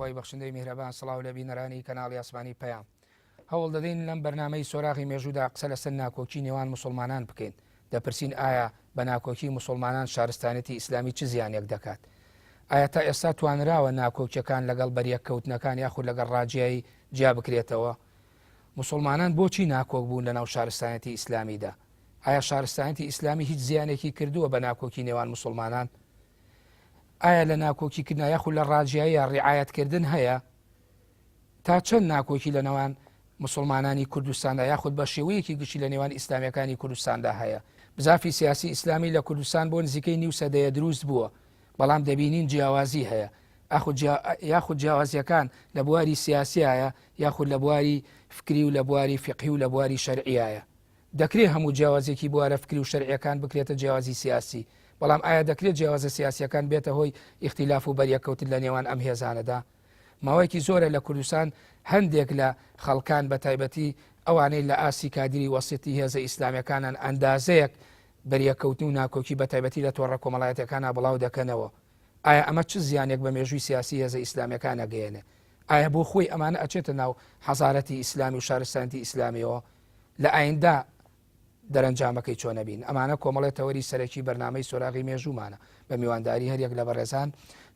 خۆی بەخشندەی میهرەبان سڵاو لە بینەرانی کەناڵی ئاسمانی پەیام هەوڵ دەدەین لەم بەرنامەی سۆراغی مێژوودا قسە لەسەر ناکۆکی نێوان مسلمانان بکەین دەپرسین ئایا بە ناکۆکی مسلمانان شارستانەتی ئیسلامی چ زیانێک دەکات ئایا تا ئێستا توانراوە ناکۆکیەکان لەگەڵ بەریەککەوتنەکان یاخود لەگەڵ ڕاجیایی جیا بکرێتەوە مسلمانان بۆچی ناکۆک بوون لەناو شارستانەتی ئیسلامیدا ئایا شارستانەتی ئیسلامی هیچ زیانێکی کردووە بە ناکۆکی نێوان مسلمانان ئایا لە ناکۆکیکردن یاخود لە ڕاجیایی یا ڕیعایەتکردن هەیە تا چەند ناکۆکی لە نێوان مسلمانانی کوردستاندا یاخود بە شێوەیەکی گشتی لە نێوان ئیسلامیەکانی کوردستاندا هەیە بزافی سیاسی ئیسلامی لە کوردستان بۆ نزیکەی نیو سەدەیە دروست بووە بەڵام دەبینین جیاوازی هەیە یاخود جیاوازیەکان لە بواری سیاسیایە یاخود لە بواری فکری و لە بواری فقهی و لە بواری شەرعیایە دەکرێت هەموو جیاوازێکی بوارە فکری و شەرعیەکان بکرێتە جیاوازی سیاسی بەڵام ئایا دەکرێت جیاوازە سیاسیەکان بێتە هۆی ئیختیلاف و بەریەککەوتن لە نێوان ئەم هێزانەدا ماوەیەکی زۆرە لە کوردستان هەندێک لە خەڵکان بە تایبەتی ئەوانەی لە ئاسی کادری وەسیەتی هێزە ئیسلامیەکانان ئەندازەیەک بەریەککەوتن و ناکۆکی بە تایبەتی لە تۆڕە کۆمەڵایەتەکانە بڵاو دەکەنەوە ئایا ئەمە چ زیانێک بە مێژووی سیاسی هێزە ئیسلامیەکانە گەیەنێ ئایا بۆ خۆی ئەمانە ئەچێتە ناو حەزارەتی ئیسلامی و شارستانەتی ئیسلامیەوە لە ئایندا دەرەنجامەکەی چۆنە بین ئەمانە کۆمەڵێت تەوەری سەرەکی بەرنامەی سۆراغی مێژوومانە بە میوانداری هەرێک لە بەڕێزان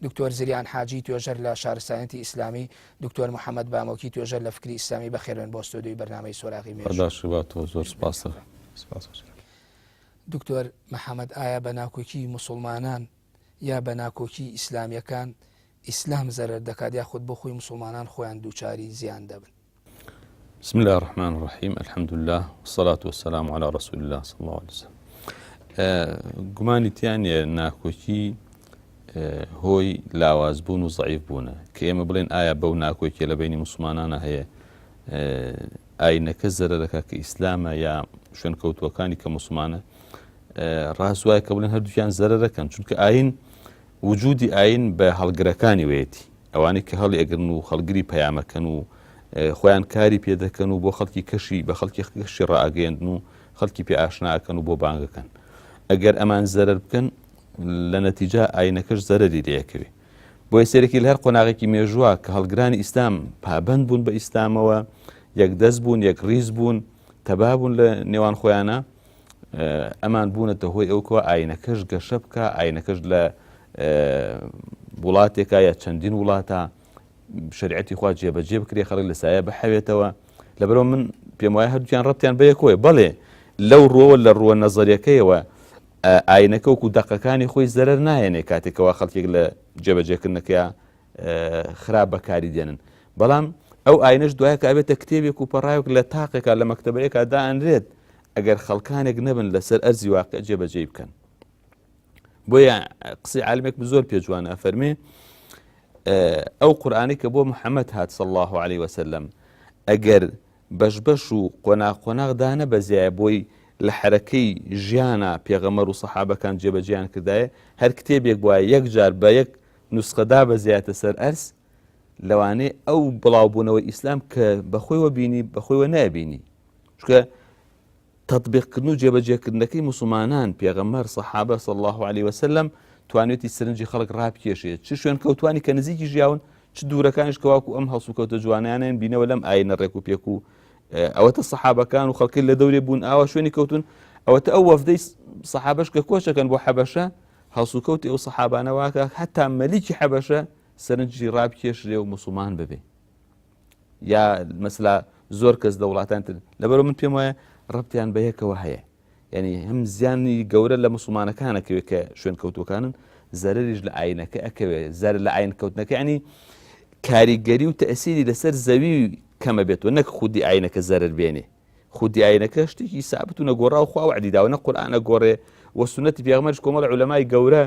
دکتۆر زریان حاجی توێژەر لە شارستانەتی ئیسلامی دکتۆر محەممەد بامۆکی توێژەر لە فکری ئیسلامی بەخێرن بۆ ستۆدیۆی بەرنامەی سۆراغی مێژوو زۆر سپاس دکتۆر محەممەد ئایا بە ناکۆکی مسلمانان یا بە ناکۆکی ئیسلامیەکان ئیسلام زەرەر دەکات یاخود بۆ خۆی مسلمانان خۆیان دووچاری زیان دەبن بسم الله الرحمن الرحيم الحمد لله والصلاة والسلام على رسول الله صلى الله عليه وسلم گومانی تیانە ناکۆکی هۆی لاوازبوون و ضعیف بوونە کە ئێمە بڵێن ئایا بەو ناکۆکیە لە بینی مسلمانانە هەیە ئاینەکە زەرەرەکە کە ئیسلامە یا شوێن کەوتوەکانی کە مسلمانە ڕاست وایە کە بڵێن هەردووکیان زەرەرەکەن چونکە ئاین وجودی ئاین بە هەڵگرەکانی وێتی ئەوانەی کە هەڵی ئەگرن و خەڵگری پەیامەکەن و خۆیان کاری پێ دەکەن و بۆ خەڵکی کەشی بە خەڵکی کەشی ڕائگەیەندن و خەڵکی پێ ئاشناکەن و بۆ بانگەکەن ئەگەر ئەمان زەرەر بکەن لە نەتیجە ئاینەکەش زەرەری لێەکەوێ بۆیە سێرەکی لە هەر قۆناغێکی مێژووە کە هەڵگرانی ئیسلام پابەند بوون بە ئیسلامەوە یەکدەست بوون یەک ڕیز بوون تەبا بوون لە نێوان خۆیانە ئەمان بوونەتە هۆی ئەوکەوە ئاینەکەش گەشە بکە ئاینەکەش لە وڵاتێکە یا چەندین وڵاتە شریعەتی خوا جێبەجێ بکرێ خەڵک لە سایە بەحەوێتەوە لەبەرەوە من پێم وایە هەردووکیان ڕەبتیان بەیەکۆیە بەڵێ لەو ڕۆوە لە ڕووە نەزەریەکەیەوە ئاینەکە وەکو دەقەکانی خۆی زەرەر نایەنێ کاتێکەوە خەڵکێک لە جێبەجێکردنەکەیە خراپ بەکاری دێنن بەڵام ئەو ئاینەش دوایە کە ئەبێتە کتێبێک و پەڕایەک لە تاقێکا لە مەکتەبەیەکا دائەنرێت ئەگەر خەڵکانێک نەبن لەسەر ئەرزی واقع جێبەجێ بکەن بۆیە قسەی عالمێک زۆر پێجوانە ئەفەرمێ ئەو قورئانی کە بۆ محەممەد هات صلی الله عليه وسلم ئەگەر بەش و قۆناق دانە بەزیایە بۆی لە حرەکەی ژیانە پێغەمبەر و سەحابەکان جێبەجێیان کردایە هەر کتێبێک بووە یەک جار بە یەک نوسخەدا بەزیاتە سەر ئەرز لەوانەیە ئەو بڵاوبوونەوەی ئیسلام کە بەخۆیوە بینی بەخۆیوە نابینی چونکە تەطبیقکردن و جێبەجێکردنەکەی مسلمانان پێغەمبەر سەحابە صلی الله عليه وسلم توانێتی سرنجی خەڵک ڕابکێشێت چ شوێن کەوتوانی کە نزیکی ژیاون چ دوورەکانیش کەواکو ئەم هەڵسو کەوتە جوانیانیان بینەوە لەم ئاینە ڕێک و پێک و ئەوەتە سەحابەکان و خەڵکی لە دەورێ بوون ئاوا شوێنی کەوتون ئەوەتە ئەو وەفدەی سەحابەش کە کۆچەکەن بۆ حەبەشە هەڵسو کەوتی ئەو سەحابانەواکە حتا مەلیکی حەبەشە سەرنجی ڕابکێشرێ و مسلمان ببێ یا مەسلا زۆر کەس دە وڵاتان تر لەبەرەوە من پێم وایە ڕەبتیان بەیەکەوە هەیە یعنی هەم زیانی گەورە لە مسلمانەکانەکەوێ کە شوێن کەوتوەکانن زەرریش لە ئاینەکە ئەکەوێ زەر لە ئاین کەوتنەکە ینی کاریگەری و تەئسیری لەسەر زەوی کەمە بێتەوە نەک خودی ئاینەکە زەرر بێنێ خودی ئاینەکە شتێکی سابت و نەگۆڕا و خوا وعدیداوە نە قورئانە گۆڕێ و سونەتی پێغەمبەرش کۆمەڵ عولەمای گەورە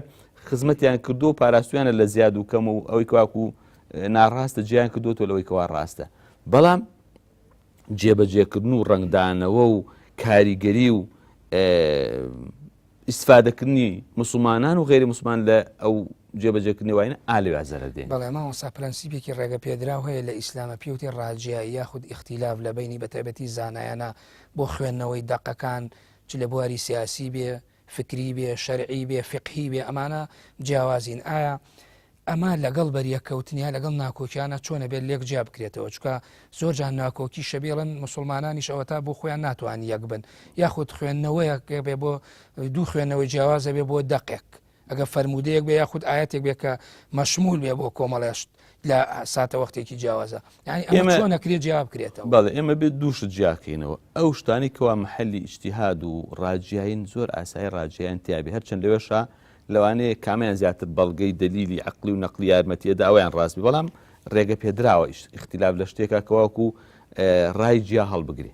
خزمەتیان کردو و پاراستویانە لە زیاد و کەم و ئەوەی کەواکو ناڕاستە جیان کردوتەوە لەوەی کەوا ڕاستە بەڵام جێبەجێکردن و ڕنگدانەوە و کاریگەری و ئیسفادەکردنی مسلمانان و غێری مسلمان لە ئەو جێبەجێکردنی وایە ئالێوا زەرەر دێن بەڵێ مامۆستا پرەنسیپێکی ڕێگە پێدراو هەیە لە ئیسلامە پێوتی ڕاجیایی یاخود ئیختیلاف لە بینی بەتایبەتی زانایانە بۆ خوێندنەوەی دەقەکان چ لە بواری سیاسی بێ فکری بێ شەرعی بێ فقهی بێ ئەمانە جیاوازین ئایا ئەمە لەگەڵ بەریەکەوتنیا لەگەڵ ناکۆکیانە چۆنە بێت لێک جیا بکرێتەوە چکە زۆر جان ناکۆکی شەبێڵن مسلمانانیش ئەوە تا بۆ خۆیان ناتوانانی یەک بن یاخود خوێندنەوەیەک بێ بۆ دوو خوێندنەوەی جیاوازە بێ بۆ دەقێک ئەگە فەرمودەیەک بێ یاخود ئاەتێک بێ کە مەشمول بێ بۆ کۆمەڵێشت لە ساتە وەختێکی جیاوازە یعنی ئەمە چۆن نەکرێت جیاب بکرێتەوە بەڵێ ئێمە بێت دووشت جیاکەینەوە ئەو شتانی کەوا مەحەلی ئیجتیهاد و ڕاجیاین زۆر ئاسایی ڕاجیان تیابی هەرچەند لەوێشە لەوانەیە کامیان زیاتر بەڵگەی دلیلی عقلی و نەقلی یارمەتیەدا ئەویان ڕاستبی بەڵام ڕێگە پێدراوە اختیلاف لە شتێکە کەواکو ڕای جیا هەڵبگری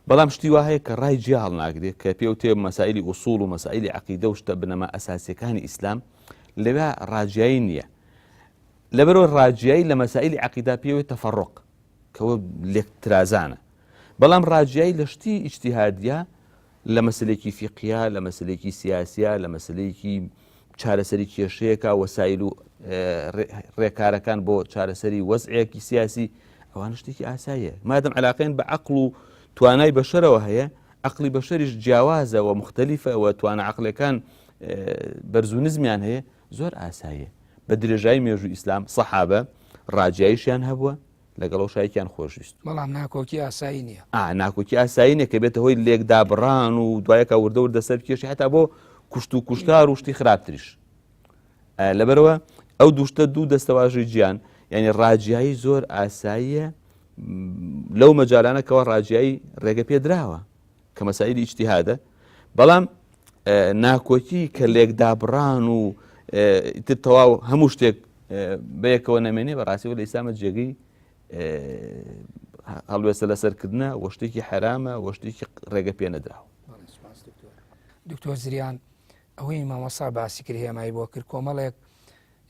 بەڵام شتی وا هەیە کە ڕای جیا هەڵناگرێت کە پێ و تێ مەسائلی ئوسوڵ و مەسائلی عەقیدە و شتە بنەما ئەساسیەکانی ئیسلام لەوێ ڕاجیایی نییە لەبەرەوە ڕاجیایی لە مەسائلی عەقیدا پێوێت تەفەڕق کەوە لێکترازانە بەڵام ڕاجیایی لە شتی ئیجتیهادیە لە مەسلێکی فیقیە لە مەسلێکی سیاسیە لە مەسلەیەکی چارەسەری کێشەیەکە وەسایل و ڕێکارەکان بۆ چارەسەری وەزعەیەکی سیاسی ئەوان شتێکی ئاساییە مادەم عەلاقەیان بە عەقڵ و توانای بەشەرەوە هەیە عەقڵی بەشەریش جیاوازە و مختەلیفە و توانە عەقلەکان بەرز و نزمیان هەیە زۆر ئاساییە بە درێژایی مێژووی ئیسلام سەحابە ڕاجیاییشیان هەبووە لەگەڵ شایکیان خۆشویست بەڵام ناکۆکی ئاسایی نییە ناکۆکی ئاسایی نیە کە بێتە هۆی لێکدابڕان و دوایەکە وردە وردە سەر کێشی هەتا بۆ کوشت و کوشتار و شتی خراپتریش لەبەرەوە ئەو دووشتە دوو دەستەواژی گیان یعنی ڕاجیایی زۆر ئاساییە لەو مەجارانەکەەوە ڕاجیایی ڕێگە پێدراوە کە مەسائلی ئیجتیهادە بەڵام ناکۆکی کە لێکدابڕان و تر تەواو هەموو شتێک بەیەکەوە نەمێنێ بەڕاستی لە ئیسلامە جێگەی هەڵوێستە لەسەرکردنە وە شتێکی حرامە وە شتێکی ڕێگە پێ نەدراوە دکتۆر زریان ئەوەی مامۆسا باسی کرد هێمایی بۆ کرد کۆمەڵێک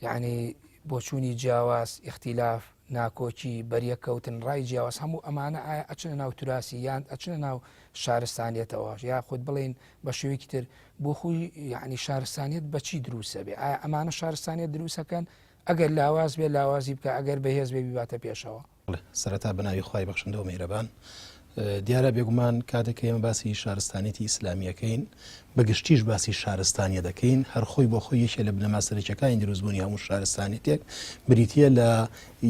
یعنی بۆچوونی جیاواز اختیلاف ناکۆکی بەریەکەوتن ڕای جیاواز هەموو ئەمانە ئایا ئەچنە ناو توراسی یان ئەچنە ناو شارستانیەتەوە یا خۆت بڵێن بە شێوەیەکی تر بۆ خۆی یعنی شارستانیت بەچی دروسە بێ ئایا ئەمانە شارستانیت دروسەکەن ئەگەر لاواز بێ لاوازی بکە ئەگەر بەهێز بێ بیباتە پێشەوە سەرەتا بەناوی خوای بەخشندەوە میهرەبان دیارە بێگومان کاتێک ئێمە باسی شارستانیەتی ئیسلامیەکەین بەگشتیش باسی شارستانیە دەکەین هەر خۆی بۆ خۆی یەکێ لە بنەما سەرچەکانی دروستبوونی هەموو شارستانیەتێک بریتە لە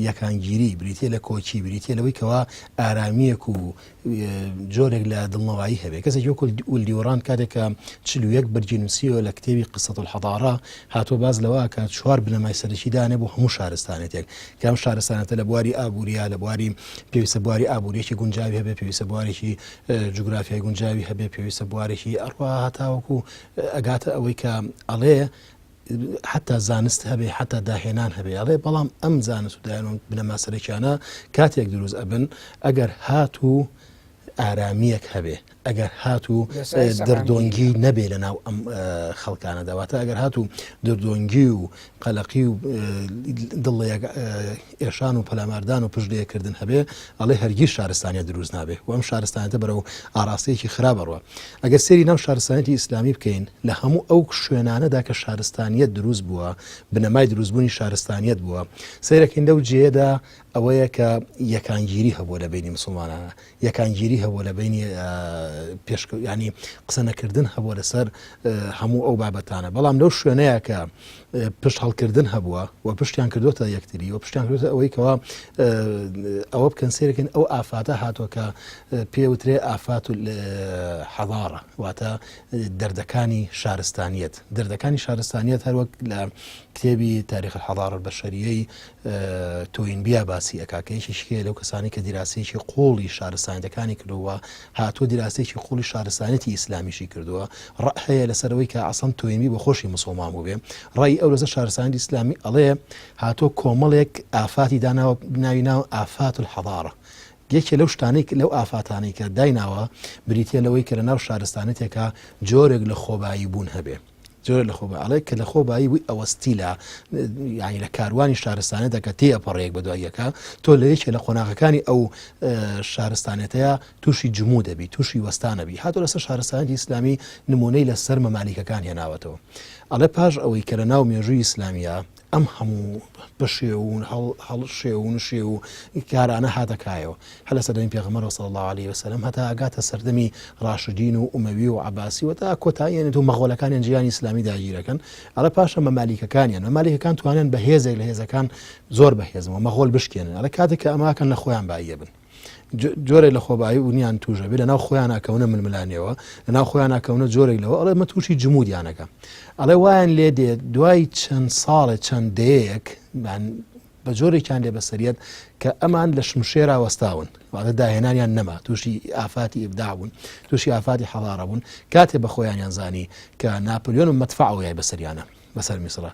یەکانگیری بریتە لە کۆچی بریتە لەوەی کەوا ئارامیەک و جۆرێک لە دڵنەوایی هەبێ کەسێک وەکو ولدیوڕان کاتێکە 41 بەرجی نووسیەوە لە کتێبی قسەت الحەضارە هاتووە باز لەوە کە 4 بنەمای سەرەکی دانێ بۆ هەموو شارستانێتێک کام شارستانەتە لە بواری ئابووریا لە بواری پێویستە بواری ئابووریەکی گونجاوی هەبێ پێویستە بوارێکی جوگرافیای گونجاوی هەبێ پێویستە بوارێکی ئەڕوا هەتاوەکو ئەگاتە ئەوەی کە ئەڵێ حتا زانست هەبێ حتا داهێنان هەبێ ئەڵێ بەڵام ئەم زانست و داهێن بنەما سەرەکیانە کاتێک دروست ئەبن ئەگەر هاتوو ئارامیەک هەبێ ئەگەر هاتوو دەردۆنگی نەبێ لە ناو ئەم خەڵکانە دەواتە ئەگەر هاتوو دەردۆنگی و قەلەقی و دڵ ئێشان و پەلاماردان و پشتەیەکردن هەبێ ئەڵێ هەرگیز شارستانیە دروست نابێ و ئەم شارستانەتە بەرەو ئاراستەیەکی خراپەڕوە ئەگەر سێری ناو شارستانەتی ئیسلامی بکەین لە هەموو ئەو شوێنانەدا کە شارستانیەت دروست بووە بنەمای دروستبوونی شارستانیەت بووە سەیرەکەین لەو جێدا ئەوەیە کە یەکانگیری هەبووە لە بینی مسلمانانە یەکانگیری هەبووە لە بینی ینی قسە نەکردن هەبووە لەسەر هەموو ئەو بابەتانە بەڵام لەو شوێنەیە کە پشت هەڵکردن هەبووە و پشتیان کردوتە یەکتری و پشتیان کردوتە ئەوەی کەوا ئەوە بکەن سێرەکەن ئەو ئافاتە هاتووە کە پێوترێ ئافات و حەضارە واتە دەردەکانی شارستانیەت دەردەکانی شارستانیەت هەروەک لە کتێبی تاریخ الحەضارە البەشەریەی تۆینبیا باسی ئەکاکەیەکی شکێ لەو کەسانی کە دیراسەیەکی قوڵی شارستانیەکانی کردووە هاتووە دیراسەیەکی قوڵی شارستانەتی ئیسلامیشی کردووە ڕە هەیە لەسەرەوەی کە ئەسڵەن تۆینبی بە خۆشی مسلمان بوو بێ ڕای ئەو لەسەر شارستانی ئیسلامی ئەڵێ هاتۆ کۆمەڵێک ئافاتی داناوە بناوی ناو ئافات الحەضارە یەکێ لەو شتانەی لەو ئافاتانەی کە دایناوە بریتە لەوەی کە لە ناو شارستانێتێکە جۆرێک لە خۆبایی بوون هەبێ جۆر لە خۆبایی کە لە خۆبایی بووی ئەوەستیلا یعنی لە کاروانی شارستانێت دەکە تێپەڕێک بە دواییەکە تۆ لە یەکێ لە قۆناغەکانی ئەو شارستانێتەیە تووشی جموو دەبی تووشی وەستانەبی هاتۆ لەسەر شارستانێتی ئیسلامی نمونەی لەسەر مەمالیکەکان هێناوەتەوە ئەڵێ پاش ئەوەی کە لە ناو مێژووی ئیسلامیە ئەم هەموو بەشێون هەڵشێ و نشێ و کارانە هاتەکایەوە هەل لە سەردەمی پێغەمبەر صلی الله عليه وسلم هەتا ئاگاتە سەردەمی ڕاشدین و ئومەوی و عەباسی و تا کۆتاییانێت و مەغۆلەکانیان ژیانی ئیسلامی داگیرەکەن ئەڵە پاشە مەمالیکەکان توانیان بە هێزێک لە هێزەکان زۆر بەهێزمەوە مەغۆل بشکێنن ئەڵە کاتێک کە ئەماکەن لە خۆیان بایە بن جۆرێک لە خۆبایی ونیان توژە بێ لەناو خۆیان ناکەونە ململانەوە لەناو خۆیان ناکەونە جۆرێک لەوە ئەڵێ مە تووشی جمودیانەکە ئەڵێ وایان لێ دێت دوای چەند ساڵێ چەند دەیەک بە جۆرێکیان لێ بەسەریەت کە ئەمان لە شمشێرا وەستاون واتە داهێنانیان نەما تووشی ئافاتی ئیبداع بوون تووشی ئافاتی حەڵارە بوون کاتێ بە خۆیانیان زانی کە ناپلیۆن و مەدفەعەوەی بەسەریانە بەسەر میسرە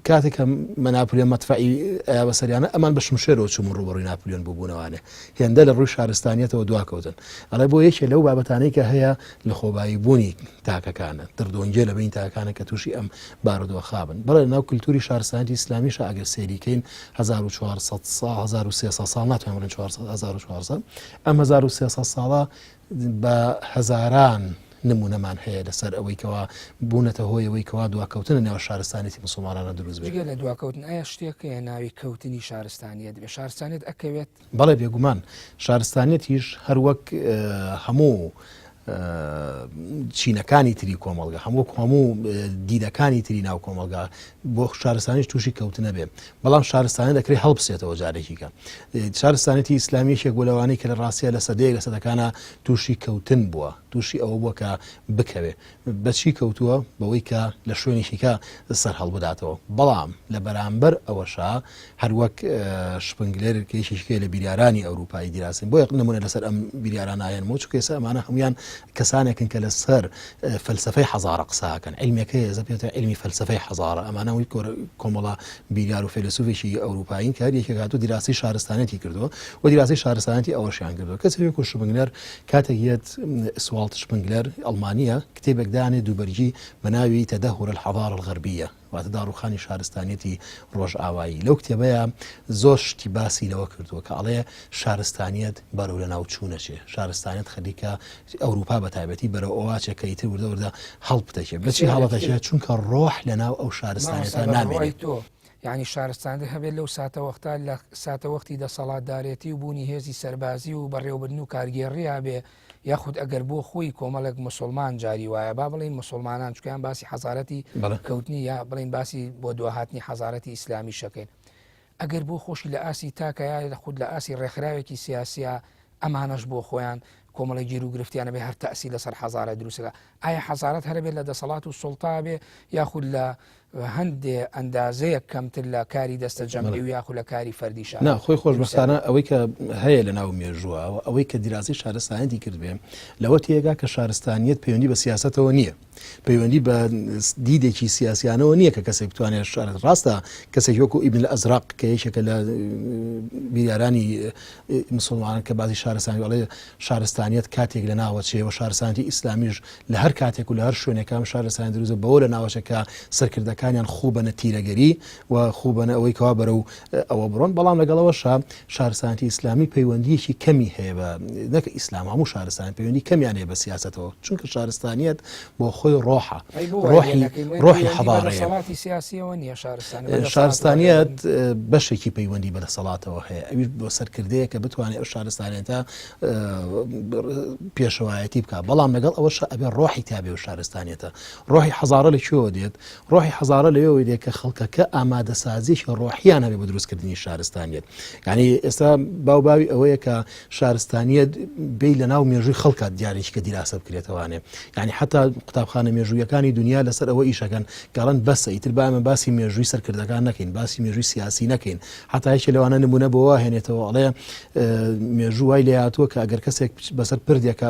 کاتێک کە ناپلیۆن مەدفەعی بەسەریانە ئەمان بە شمشێرەوە چوون ڕوبەڕووی ناپلیۆن بووبوونەوانێ هێندە لە ڕووی شارستانیەتەوە دواکەوتن ئەڵێ بۆ یەکێ لەو بابەتانەی کە هەیە لە خۆبایی بوونی تاکەکانە دردۆنجێ لە بین تاکانە کە تووشی ئەم بارودۆ خابن بەڵێ ناو کولتوری شارستانیەتی ئیسلامیش ئەگەر سێریکەین 1400 ساڵ 1300 ساڵ ناتوانین بڵێن 1400 ئەم 1300 ساڵە بە هەزاران نمونەمان هەیە لەسەر ئەوەی کەوا بوونەتە هۆی ئەوەی کەوا دواکەوتنە نێوە شارستانێتی مسلمانانە دروست بێت لە دواکەوتن ئایا شتێکە ناوی کەوتنی شارستانیەت بێ شارستانیت ئەکەوێت بەڵێ بێگومان شارستانێتیش هەر وەک هەموو چینەکانی تری کۆمەڵگە هەموو دیدەکانی تری ناو کۆمەڵگا بۆ شارستانیش تووشی کەوتنە بێ بەڵام شارستانە دەکرێت هەڵبسێتەوە جارێکیکە شارستانێتی ئیسلامیشێک بۆ لەوانەی کە لە ڕاستیە لە سەدەیەک لە سەدەکانە تووشی کەوتن بووە تووشی ئەوە بووە کە بکەوێ بەچی کەوتووە بەوەی کە لە شوێنێکیکە سەر هەڵبداتەوە بەڵام لە بەرامبەر ئەوەشا هەروەک شپنگلێر کێشێکێ لە بیریارانی ئەوروپایی دیراسن بۆ یەک نمونە لەسەر ئەم بیریاران ئاەن مۆچ کێسە ئەمانە هەمویان کەسانێکن کە لەسەر فەلسفەی حەزارە قساکەن علمەکەی زەپێتە علمی فەلسفەی حەزارە ئەمانەوەی کۆمەڵە بیریار و فیلسوفێکی ئەوروپایین کاریەکە هاتوو دیراسی شارستانەتی کردووە و دیراسی شارستانەتی ئەوەشیان کردووە کەسێک و شپنگلەر کاتێک یەت سوالت شپنگلەر ئەڵمانیە کتێبێک دانێ دووبەرگی بە ناوی تەدەهور الحەضارە الغەربیە واتە داڕوخانی شارستانیەتی ڕۆژ ئاوایی لەو کتێبەیە زۆر شتی باسی لەوە کردووە کە ئەڵێ شارستانیەت بەرەو لە ناو چوونەچێ شارستانیەت خەریکە ئەوروپا بە تایبەتی بەرەو ئەوواچێ کە ئیتر وردە وردە هەڵبدەچێت بەچی هەڵەتەچێت چونکە ڕۆح لە ناو ئەو شارستانیەتە نامێنێت یعنی شارستان هەبێت لەو ساتە وەختا لە ساتە وەختی دەسەڵاتدارێتی و بوونی هێزی سەربازی و بەڕێوەبردن و کارگێڕیا بێ یاخود ئەگەر بۆ خۆی کۆمەڵک مسلمان جاری وایە با بڵین مسلمانان چکیان باسی حەزارەتی کەوتنی یا بڵین باسی بۆ دوهاتنی حەزارەتی ئیسلامی شەکەین ئەگەر بۆ خۆشی لە ئاسی تاکە یا خود لە ئاسی ڕێکخراوێکی سیاسیە ئەمانەش بۆ خۆیان کۆمەڵی گیر و گرفتیانە بێ هەر تەسی لەسەر حەزارە دروستەکە ئایا حەزارەت هەربێت لە دەسەڵات و سوڵتا بێ یاخود لە هەندێ ئەندازەیە کەمتر لە کاری دەستە جەمعی و یاخود لە کاری فەردیشان خۆی خۆشبەختانە ئەوەی کە هەیە لە ناو مێژووە ئەوەی کە دیراسی شارستانیەتی کردبێ لەوە تێگا کە شارستانیەت پەیوەندی بە سیاسەتەوە نییە پەیوەندی بە دیدێکی سیاسیانەوە نییە کە کەسێک بتوانێت شارەت ڕاستە کەسێک وەکو ئیبن ئەزراق کە یەکێکە لە بیریارانی مسلمانان کە بازی شارستانی وڵێ شارستانیەت کاتێک لە ناوەچێەوە شارستانی ئیسلامیش لە هەر کاتێک و لە هەر شوێنێکام شارستانی دروزە بەوە لە ناوەچەکە سەرکردەکانیان خوبەنە تیرەگەری و خوبەنە ئەوەی کەوا بەرەو ئەوە بڕۆن بەڵام لەگەڵەوەشە شارستانی ئیسلامی پەیوەندیەکی کەمی هەیە بە نەکە ئیسلام هەموو شارستانی پەیوەندی کەمیان هەیە بە سیاسەتەوە چونکە شارستانیەت بۆ خۆی ڕۆحە ڕۆحی حەضارەیە شارستانیەت بەشێکی پەیوەندی بە دەسەڵاتەوە هەیە ئەویش بۆ سەرکردەیە کە بتوانێت ئەو شارستانیەتە پێشەوایەتی بکات بەڵام لەگەڵ ئەوەش ئەبێ ڕۆحی تابێ و شارستانیەتە ڕۆحی حەزارە لەکوێوە دێت ڕۆحی حەزارە لەوێ دێت کە خەڵکەکە ئامادەسازیی ڕۆحیان هەبێ بە دروستکردنی شارستانیەت یعنی ئێستا باوباوی ئەوەیە کە شارستانیەت بێ لە ناو مێژووی خەڵکات دیارێکی کە دیراسە بکرێتەوانێ یعنی حتا قوتابخانە مێژوویەکانی دنیا لەسەر ئەوە ئیشەکەن گەڵەن بەسە ئیتر باەمە باسی مێژووی سەرکردەکان نەکەین باسی مێژووی سیاسی نەکەین حتا هیچ لەوانە نمونە بۆ هێنێتەوە ئەڵێ مێژوو وای لێ هاتووە کە ئەگەر کەسێک بەسەر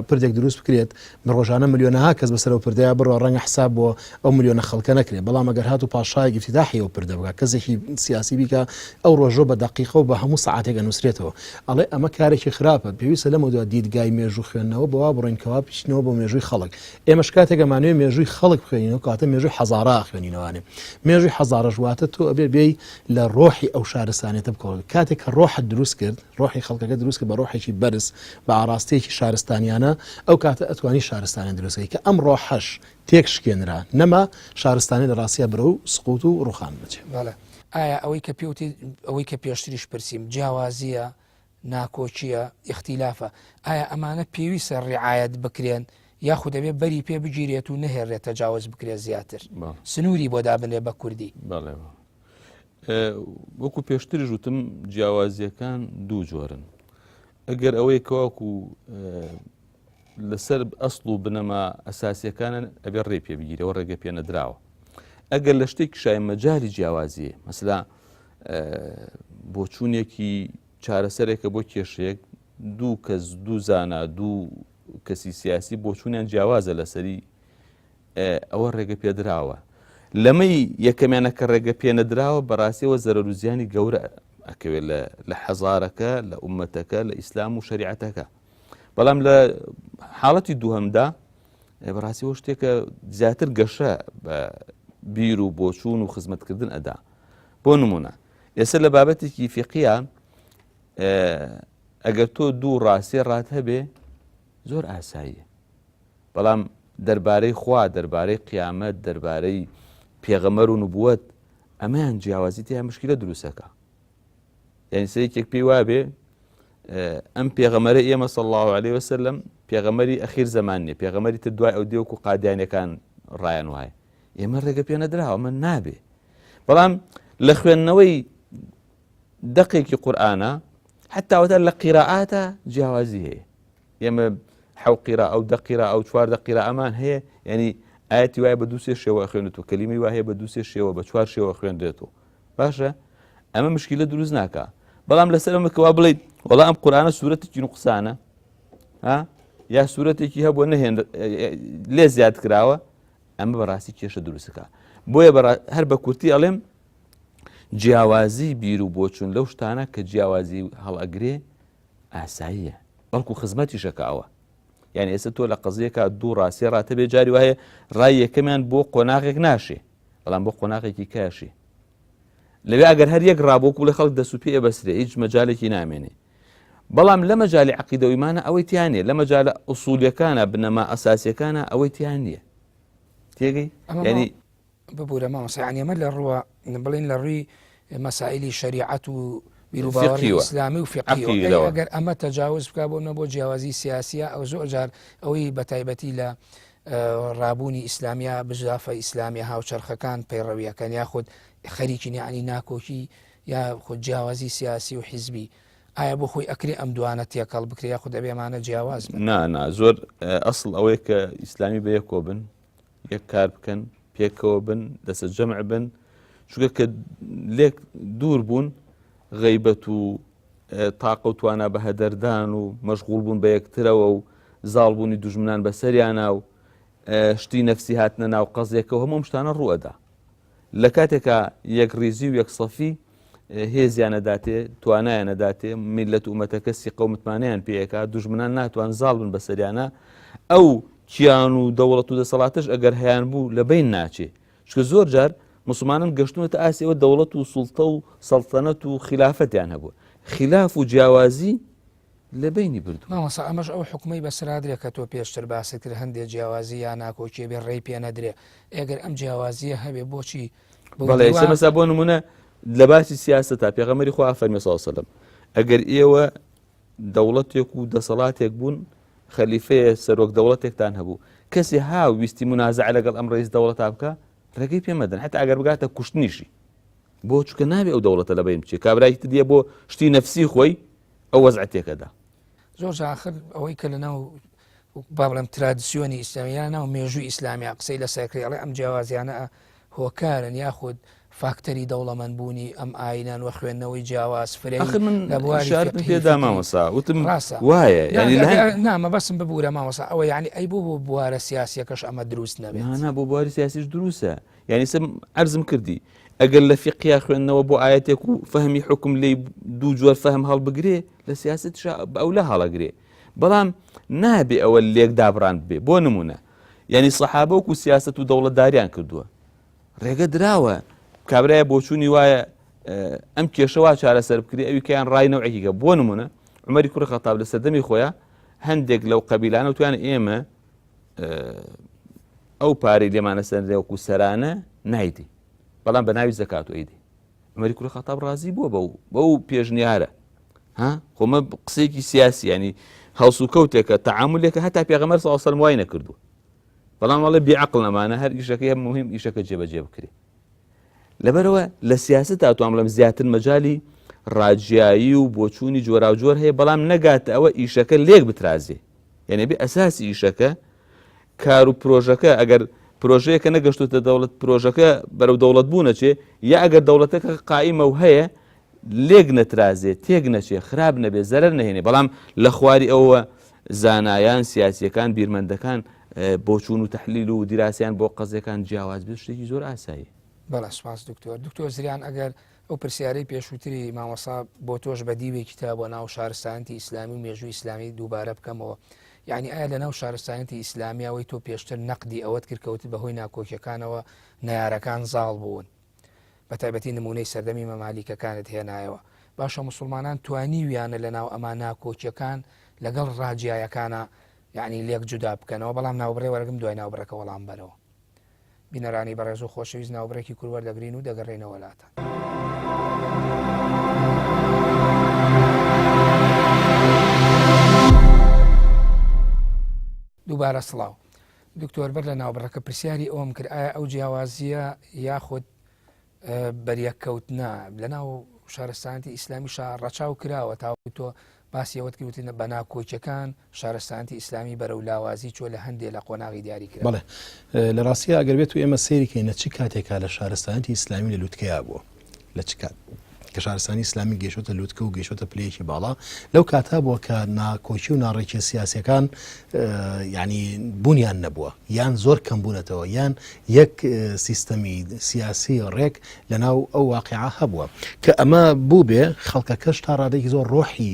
پردێک دروست بکرێت ڕۆژانە ملیۆنەها کەس بەسەرەوە پردەیە بڕۆ ڕەنگە حساب بۆ ئەو ملیۆنە خەڵکە نەکرێت بەڵام ئەگەر هاتو پاشایەکی افتتاحی ئەو پردە بکات کەسێکی سیاسی بیکە ئەو ڕۆژۆ بە دقیقە و بە هەموو سەعاتێک ئەنووسرێتەوە ئەڵێ ئەمە کارێکی خراپە پێویستە لەمە دووە دیدگای مێژوو خوێندنەوە بەوا بڕۆینکەوا پیشنەوە بۆ مێژووی خەڵک ئێمەش کاتێک ئەمانوێ مێژووی خەڵک بخوێنینەوە کاتە مێژووی حەزارە خوێنینەوەوانێ مێژووی حەزارە ژواتە تۆ ئەبێ بێی لە ڕۆحی ئەو شارستانێتە بکەوە کاتێک کە ڕۆحت دروست کرد ڕۆحی خەڵکەکە دروست کرد بە ڕۆحێکی بەرز بە ئاراستەیەکی شارستانیانە ئەو کاتە ئەتوانی شارستانیان دروستکەی کە ئەم ڕۆحەش تێک شکێنرا نەما شارستانی لە ڕاستیە برە و سقوت و ڕوخان بچێت. ئایا ئەوەی کە پێوتی ئەوەی کە پێشتریش پرسییم جیاوازیە ناکۆچیە اختیلافە ئایا ئەمانە پێویستە ڕعایەت بکرێن یاخود دەبێت بەری پێ بگیرێت و نەهێڕێت تەجاوز بکرێت زیاتر سنووری بۆ دابنێ بە کوردی وەکو پێشتری ژوتم جیاوازیەکان دوو جۆرن ئەگەر ئەوەی کەواکو لەسەر ئەسڵ و بنەما ئەساسیەکانن ئەبێ ڕێ پێ بگیرەوە ڕێگە پێ نەدراوە ئەگەر لە شتێکی شای مەجای جیاوازیە مەسلا بۆ چوونێکی چارەسەرێکە بۆ کێشەیەک دوو کەس دوو زانا دوو کەسی سیاسی بۆ چوونیان جیاوازە لەسەری ئەوە ڕێگە پێدراوە لەمەی یەکەمیانە کە ڕێگە پێ نەدراوە بەڕاستیەوە زەرەروزیانی گەورە ئەکەوێت لە حەزارەکە لە ئومەتەکە لە ئیسلام و شەریعەتەکە بەڵام لە حاڵەتی دووهەمدا بەڕاستیەوە شتێکە زیاتر گەشە بە بیر و بۆچوون و خزمەتکردن ئەدا بۆ نمونە ئێستا لە بابەتێکی فیقیە ئەگەر تۆ دوو ڕاستیە ڕات هەبێ زۆر ئاساییە بەڵام دەربارەی خوا دەربارەی قیامەت دەربارەی پێغەمەر و نبووەت ئەمەیان جیاوازی تیا مشکلە دروستەکە یعنی سەرێکێک پێی وابێ ئەم پێغەمەرە ئێمە صلی الله عليه وسلم پێغەمەری ئەخیر زەمان نیە پێغەمەری تر دوای ئەو دێوەکو قادیانەکان ڕایان وایە ئێمە ڕێگە پێ نەدراوە من نابێ بەڵام لە خوێندنەوەی دەقێکی قورئانە حتاوەتە لە قیراعاتە جیاوازی هەیە ئێمە حەو قیراء ئەو دە قیراء ئەو چوار دە قیراء ئەمان هەیە یعنی ئاەتی وایە بە دوو سێ شێوە خوێنێتەوە کەلیمەی وایە بە دوو سێ شێوە بە چوار شێوە خوێندرێتەوە باشە ئەمە مشکلە دروست ناکە بەڵام لەسەر ئەمەکەوا بڵێیت وەڵا ئەم قورئانە سوورەتێکی نوقسانە یا سوورەتێکی هەبووە نەهێن لێ زیاد کراوە ئەمە بەڕاستی کێشە دروستەکە بۆیە هەر بە کورتی ئەڵێم جیاوازی بیر و بۆچوون لەو شتانە کە جیاوازی هەڵئەگرێ ئاساییە بەڵکو خزمەتی شەکاوە یعنی ئێستا تۆ لە قەزیەکە دوو ڕاستی ڕاتە بێ جاری وایە ڕای یەکەمیان بۆ قۆناغێک ناشێ بەڵام بۆ قۆناغێکی کاشێ لەوێ ئەگەر هەر یەک ڕابۆکو لە خەڵک دەست و پێ بەسرێ هیچ مەجالێکی نامێنێ بەڵام لە مەجالی عەقیدە و ئیمانە ئەوەی تیانێ لە مەجالە ئوسولیەکانە بنەما ئەساسیەکانە ئەوەی تیان نییە تێگەی ینی ببوورە مامۆستا یعنی ئەمە لە ڕووە بڵێن لە ڕووی مەسائلی شەریعەت و بیرروباوەڕی ئیسلامی و فقهی ئەگەر ئەمە تەجاوز بکە بۆ نەبۆ جیاوازی سیاسیە ئەو زۆر جار ئەوەی بەتایبەتی لە ڕابوونی ئیسلامیە بژافە ئیسلامی هاوچەرخەکان پەیڕەویەکەن یاخود خەریکی یعنی ناکۆکی یا خود جیاوازی سیاسی و حیزبی ئایا بۆ خۆی ئەکرێ ئەم دوانە تێکەڵ بکرێ یاخود دەبێمانە جیاواز نا زۆر ئەسڵ ئەوەیە کە ئیسلامی بە یەکۆ بن یەک کار بکەن پێکەوە بن دەسە جەمع بن چونکە کە لێک دوور بوون غەیبەت و تاقە و توانە بە هەدەردان و مەشغوڵ بوون بە یەکترەوە و زاڵبوونی دوژمنان بەسەریانە و شتی نەفسی هاتنە ناو قەزێکەوە هەموو شتانە ڕوئەدا لە کاتێکە یەک ڕیزی و یەک سەفی هێزیانەداتێ توانایانەداتێ میلەت ومەتەکە سیقە و متمانەیان پێیەکە دوژمنان ناتوان زاڵ بن بەسەریانە ئەو کیان و دەوڵەت و دەسەڵاتش ئەگەر هەیان بوو لە بین ناچێ چکە زۆر جار مسلمانان گەشتونەتە ئاسیەوە دەوڵەت و سوڵتە و سەڵتەنەت و خلافەتیان هەبووە خلاف و جیاوازی لە بینی بردو مامۆستا ئەمەش ئەو حکومەی بەسرادرێت کە تۆ پێشتر باسی کرد هەندێک جیاوازی یا ناکۆکیە بێ ڕێی پێ نەدرێ ئەگەر ئەم جیاوازیە هەبێ بۆچی بەڵێ مەسا بۆ نمونە لە باسی سیاسەتا پێغەمبەری خوا فەرمی صلی الله علیه وسلم ئەگەر ئێوە دەوڵەتێک و دەسەڵاتێک بوون خەلیفەیە سەرۆک دەوڵەتێکتان هەبوو کەسی ویستی منازعە لەگەڵ ئەم ڕئیس دەوڵەتا بکە ڕێگەی پێ مەدەن حتا ئەگەر بگاتە کوشتنیشی بۆ چکە نابێ ئەو دەوڵەتە لە بین بچێت کابرایکی تر دیە بۆ شتی نەفسی خۆی ئەو وەزعەتێکەدا زۆر آخر ئەوەی کە لەناو با بڵێم ترادیسیۆنی ئیسلامیانە و مێژووی ئیسلامی قسەی لە سەکرێڵێ ئەم جیاوازیانە هۆکارن یاخود فاکتەری دەوڵەمەندبوونی ئەم ئاینان وە خوێندنەوەی جیاواز فرێ پێدا مامۆستا وتم وایە نامە بەسم ببوورە مامۆستا ئەوە یعنی ئەی بوو بوارە سیاسیەکەش ئەمە دروست نەبێت بۆ بواری سیاسیش دروستە یعنی سم عەرزم کردی ئەگەر لە فقیا خوێندنەوە بۆ ئاەتێک و فەهمی حکم لی دوو جۆر فەهم هەڵبگرێ لە سیاست ئەولە هەڵەگرێ بەڵام نابێ ئەوە لێک دابڕان بێ بۆ نمونە یعنی سەحابە وەکو سیاست و دەوڵەتداریان کردووە ڕێگە دراوە کابرایە بۆچوونی وایە ئەم کێشەوە چارەسەر بکرێ ئەوی کەیان ڕای نەوعێکیکە بۆ نمونە عومەری کوڕی خەتاب لە سەردەمی خۆیان هەندێک لەو قەبیلانە وتوانە ئێمە ئەو پارەی لێمانە سەردێ وەکو سەرانە نایدی بەڵام بە ناوی زەکات و ئەیدی عمەری کوڕی خەتاب ڕازی بووە بەو پێشنیارە ها خۆمە قسێکی سیاسی ینی هەڵسو کەوتێکە تەعاملێکە هەتا پێغەمبەر صلی الله علیه و سلم وای نەکردووە بەڵام وەڵێ بێعەقڵ ئەمانە هەر ئیشەکەی هەم مهم ئیشەکە جێبەجێ بکرێ لەبەرەوە لە سیاست هاتووام لەم زیاتر مەجالی ڕاجیایی و بۆچوونی جۆرا و جۆر هەیە بەڵام نەگاتە ئەوە ئیشەکە لێک بترازێ یعنی بێ ئەساسی ئیشەکە کار و پرۆژەکە ئەگەر پرۆژەیەکە نەگەشتوتە دەوڵەت پرۆژەکە بەرەو دەوڵەت بوو نەچێ یا ئەگەر دەوڵەتەکە قائیمە و هەیە لێک نەترازێ تێک نەچێ خراپ نەبێ زەرەر نەهێنێ بەڵام لە خواری ئەوە زانایان سیاسیەکان بیرمەندەکان بۆچوون و تەحلیل و دیراسیان بۆ قەزەکان جیاواز بێت شتێکی زۆر ئاسایی بەڵێ سپاس دکتۆر زریان ئەگەر ئەو پرسیارەی پێشووتری مامۆسا بۆ تۆش بەدیوێکی تا بۆ ناو شارستانیەتی ئیسلامی و مێژووی ئیسلامی دووبارە بکەمەوە یعنی ئایا لە ناو شارستانیەتی ئیسلامیەوەی تۆ پێشتر نەقدی ئەوەت کردکەوت بەهۆی ناکۆکیەکانەوە نەیارەکان زاڵ بوون بە تایبەتی نمونەی سەردەمی مەمالیکەکانت هێنایەوە باشە مسلمانان توانیویانە لە ناو ئەمان ناکۆکیەکان لەگەڵ ڕاجیایەکانە یعنی لێک جودا بکەنەوە بەڵام ناوبڕێ وەرگم دوای ناوبڕەکە وەڵام بەرەوە بینەرانی بەڕێز و خۆشەویست ناوبڕێکی کوروەردەگرین و دەگەڕێنەوە وڵاتە دووبارە سڵاو دکتۆر بەر لە ناوبڕەکە پرسیاری ئەوم کرد ئایا ئەو جیاوازیە یاخود بەریەککەوتنە لە ناو شارستانیەتی ئیسلامی ڕەچاو کراوە تاوەکو تۆ باسی ئەوەت کردوتە بە ناکۆکیەکان شارستانیەتی ئیسلامی بەرەو لاوازی چۆ لە هەندێک لە قۆناغی دیاری کرد بەڵێ لە ڕاستیە ئەگەر بێت و ئێمە سەیریکەینە چ کاتێکا لە شارستانیەتی ئیسلامی لە لووتکەیا بووە لە چ کات کە شارستانی ئیسلامی گەیشتە لووتکە و گەیشتە پلەیەکی باڵا لەو کاتا بووە کە ناکۆکی و ناڕێکی سیاسیەکان ینی بوونیان نەبووە یان زۆر کەم بوونەتەوە یان یەک سیستەمی سیاسی ڕێک لە ناو ئەو واقعە هەبووە کە ئەمە بوو بێ خەڵکەکەش تا ڕادێکی زۆر ڕۆحی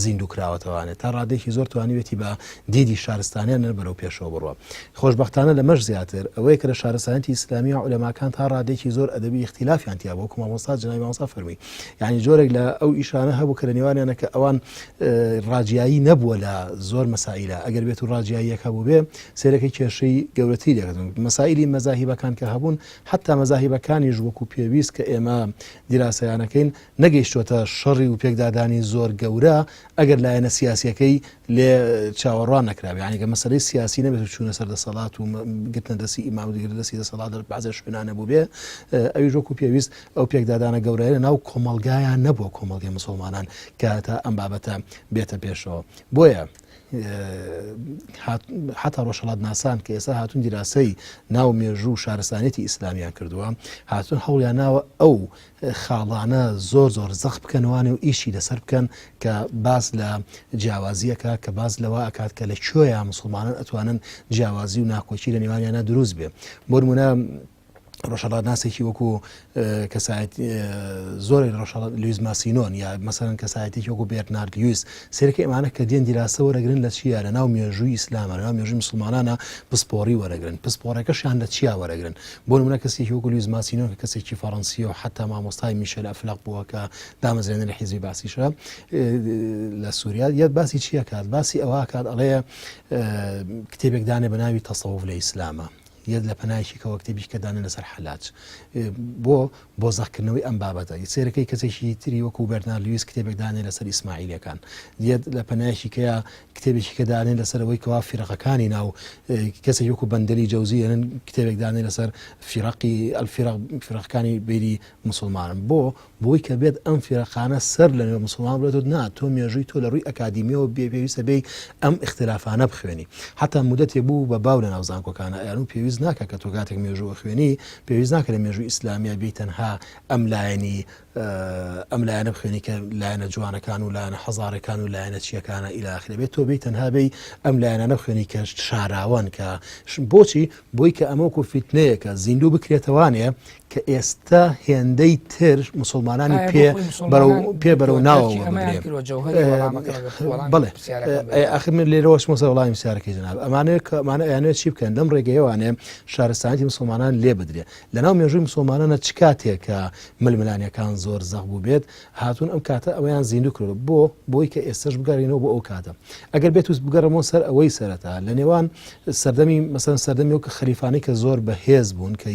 زیندوو کراوەتەوانێت تا ڕادێکی زۆر توانیوێتی بە دیدی شارستانیان بەرەو پێشەوە بڕوە خۆشبەختانە لەمەش زیاتر ئەوەیە کە لە شارستانیەتی ئیسلامی عولەماکان تا ڕادێکی زۆر ئەدەبی اختلافیان تیا بۆ مامۆستا جنابی مامۆستا فەرمی یعنی جۆرێک لە ئەو ئیشانە هەبوو کە لە نێوانیانە کە ئەوان ڕاجیایی نەبووە لە زۆر مەسائلە ئەگەر بێت و ڕاجیاییەکە بوو بێ سێرەکەی کێشەی گەورەتی دەکەن مەسائلی مەزاهیبەکان کە هەبوون حتا مەزاهیبەکانیش وەکو پێویست کە ئێمە دیراسەیانەکەین نەگەیشتوتە شەڕی و پێکدادانی زۆر گەورە ئەگەر لایەنە سیاسیەکەی لێ چاوەڕوان نەکراوە یعنی کە مەسەلەی سیاسی نەبێت چوونە سەر دەسەڵات و گرتنە دەستی ئیمام و دیگە دەستی دەسەڵات بەعزێ شوێنانە بوو بێ ئەویش وەکو پێویست ئەو پێکدادانە گەورەیە لە ناو کۆمەڵگایان نەبووە کۆمەڵگەی مسلمانان کە تا ئەم بابەتە بێتە پێشەوە بۆیە حتا ڕۆژهەڵات ناسان کە ئێستا هاتوون دیراسەی ناو مێژوو شارستانیەتی ئیسلامیان کردووە هاتوون هەوڵیان ناوە ئەو خاڵانە زۆر زەخ بکەنەوانێ و ئیشی لەسەر بکەن کە باز لە جیاوازیەکە کە باز لەوە ئەکات کە لە کوێیە مسلمانان ئەتوانن جیاوازی و ناکۆچی لە نێوانیانە دروست بێ بۆ نمونە ڕۆژهەڵات ناسێکی وەکو کەسایەت زۆری لویز ماسینۆن یا مەسەرەن کەسایەتێکی وەکو بێرنارد لویس سێرەکە ئەمانە کە دێن دیراسە وەرەگرن لە چیە لە ناو مێژووی ئیسلامە لە ناو مێژووی مسلمانانە پسپۆڕی وەرەگرن پسپۆڕەکەشیان لە چیا وەرەگرن بۆ نمونە کەسێکی وەکو لویز ماسینۆن کە کەسێکی فەڕەنسی و حتا مامۆستای میشێل ئەفلاق بووە کە دامەزرێنە لە حیزبی باسیشە لە سووریا یەک باسی چیە کات باسی ئەوە کات ئەڵەیە کتێبێک دانێ بە ناوی تەسەووف لە ئیسلامە یەک لە پەنایکی کەەوە کتێبی کە دانێ لەسەر حەلاج بۆ زەخکردنەوەی ئەم بابەتە سێرەکەی کەسێکی تری وەکو بەرنارد لویس کتێبێک دانێ لەسەر ئیسماعیلەکان یەک لە پەنایکی کەیە کتێبێکی کە دانێن لەسەرەوەی کەوا فیرەقەکانی ناو کەسێک وەکو بەندەلی جەوزیەن کتێبێک دانێ لەسەر فیرەقەکانی بێری مسلمانن بۆی کە بێت ئەم فیرەقانە سەر لە نێو مسلمان بڵێت نا تۆ مێژووی تۆ لە ڕووی ئەکادیمیەوە پێویستە بێ ئەم اختلافانە بخوێنی حتا مودەتێ بوو بە باو لە ناو زانکۆکانە یان پێویست ناکە کە تۆ کاتێک مێژووە خوێنی پێویست ناکە لە مێژووی ئیسلامیە بێ تەنها ئەم لایەنە بخوێنی کە لایەنە جوانەکان و لایەنە حەزارەکان و لایەنە چیەکانە ئیلا ئاخرە بێت تۆ بێ تەنها بێ ئەم لایەنە بخوێنی کە شاراوان کە بۆچی بۆی کە ئەمە وەکو فیتنەیە کە زیندوو بکرێتەوانێ کە ئێستا هێندەی تر مسلمانانی پێ بەرەو ناوە بڵێ ئاخر من لێرەوە چمەسە وەڵامی پرسیارەکەی جەناب ئەمانەیە چی بکەن لەم ڕێگەیەوانێ شارستانیتی مسلمانان لێ بدرێ لەناو مێژووی مسلمانانە چ کاتێک کە ململانیەکان زۆر زەق بوو بێت هاتوون ئەم کاتە ئەویان زیندوو کرد بۆی کە ئێستش بگەڕێنەوە بۆ ئەو کاتە ئەگەر بێت و بگەڕەمەوە سەر ئەوەی سەرەتا لە نێوان سەردەمی مەسەن سەردەمی و کە خەریفانەی کە زۆر بەهێز بوون کە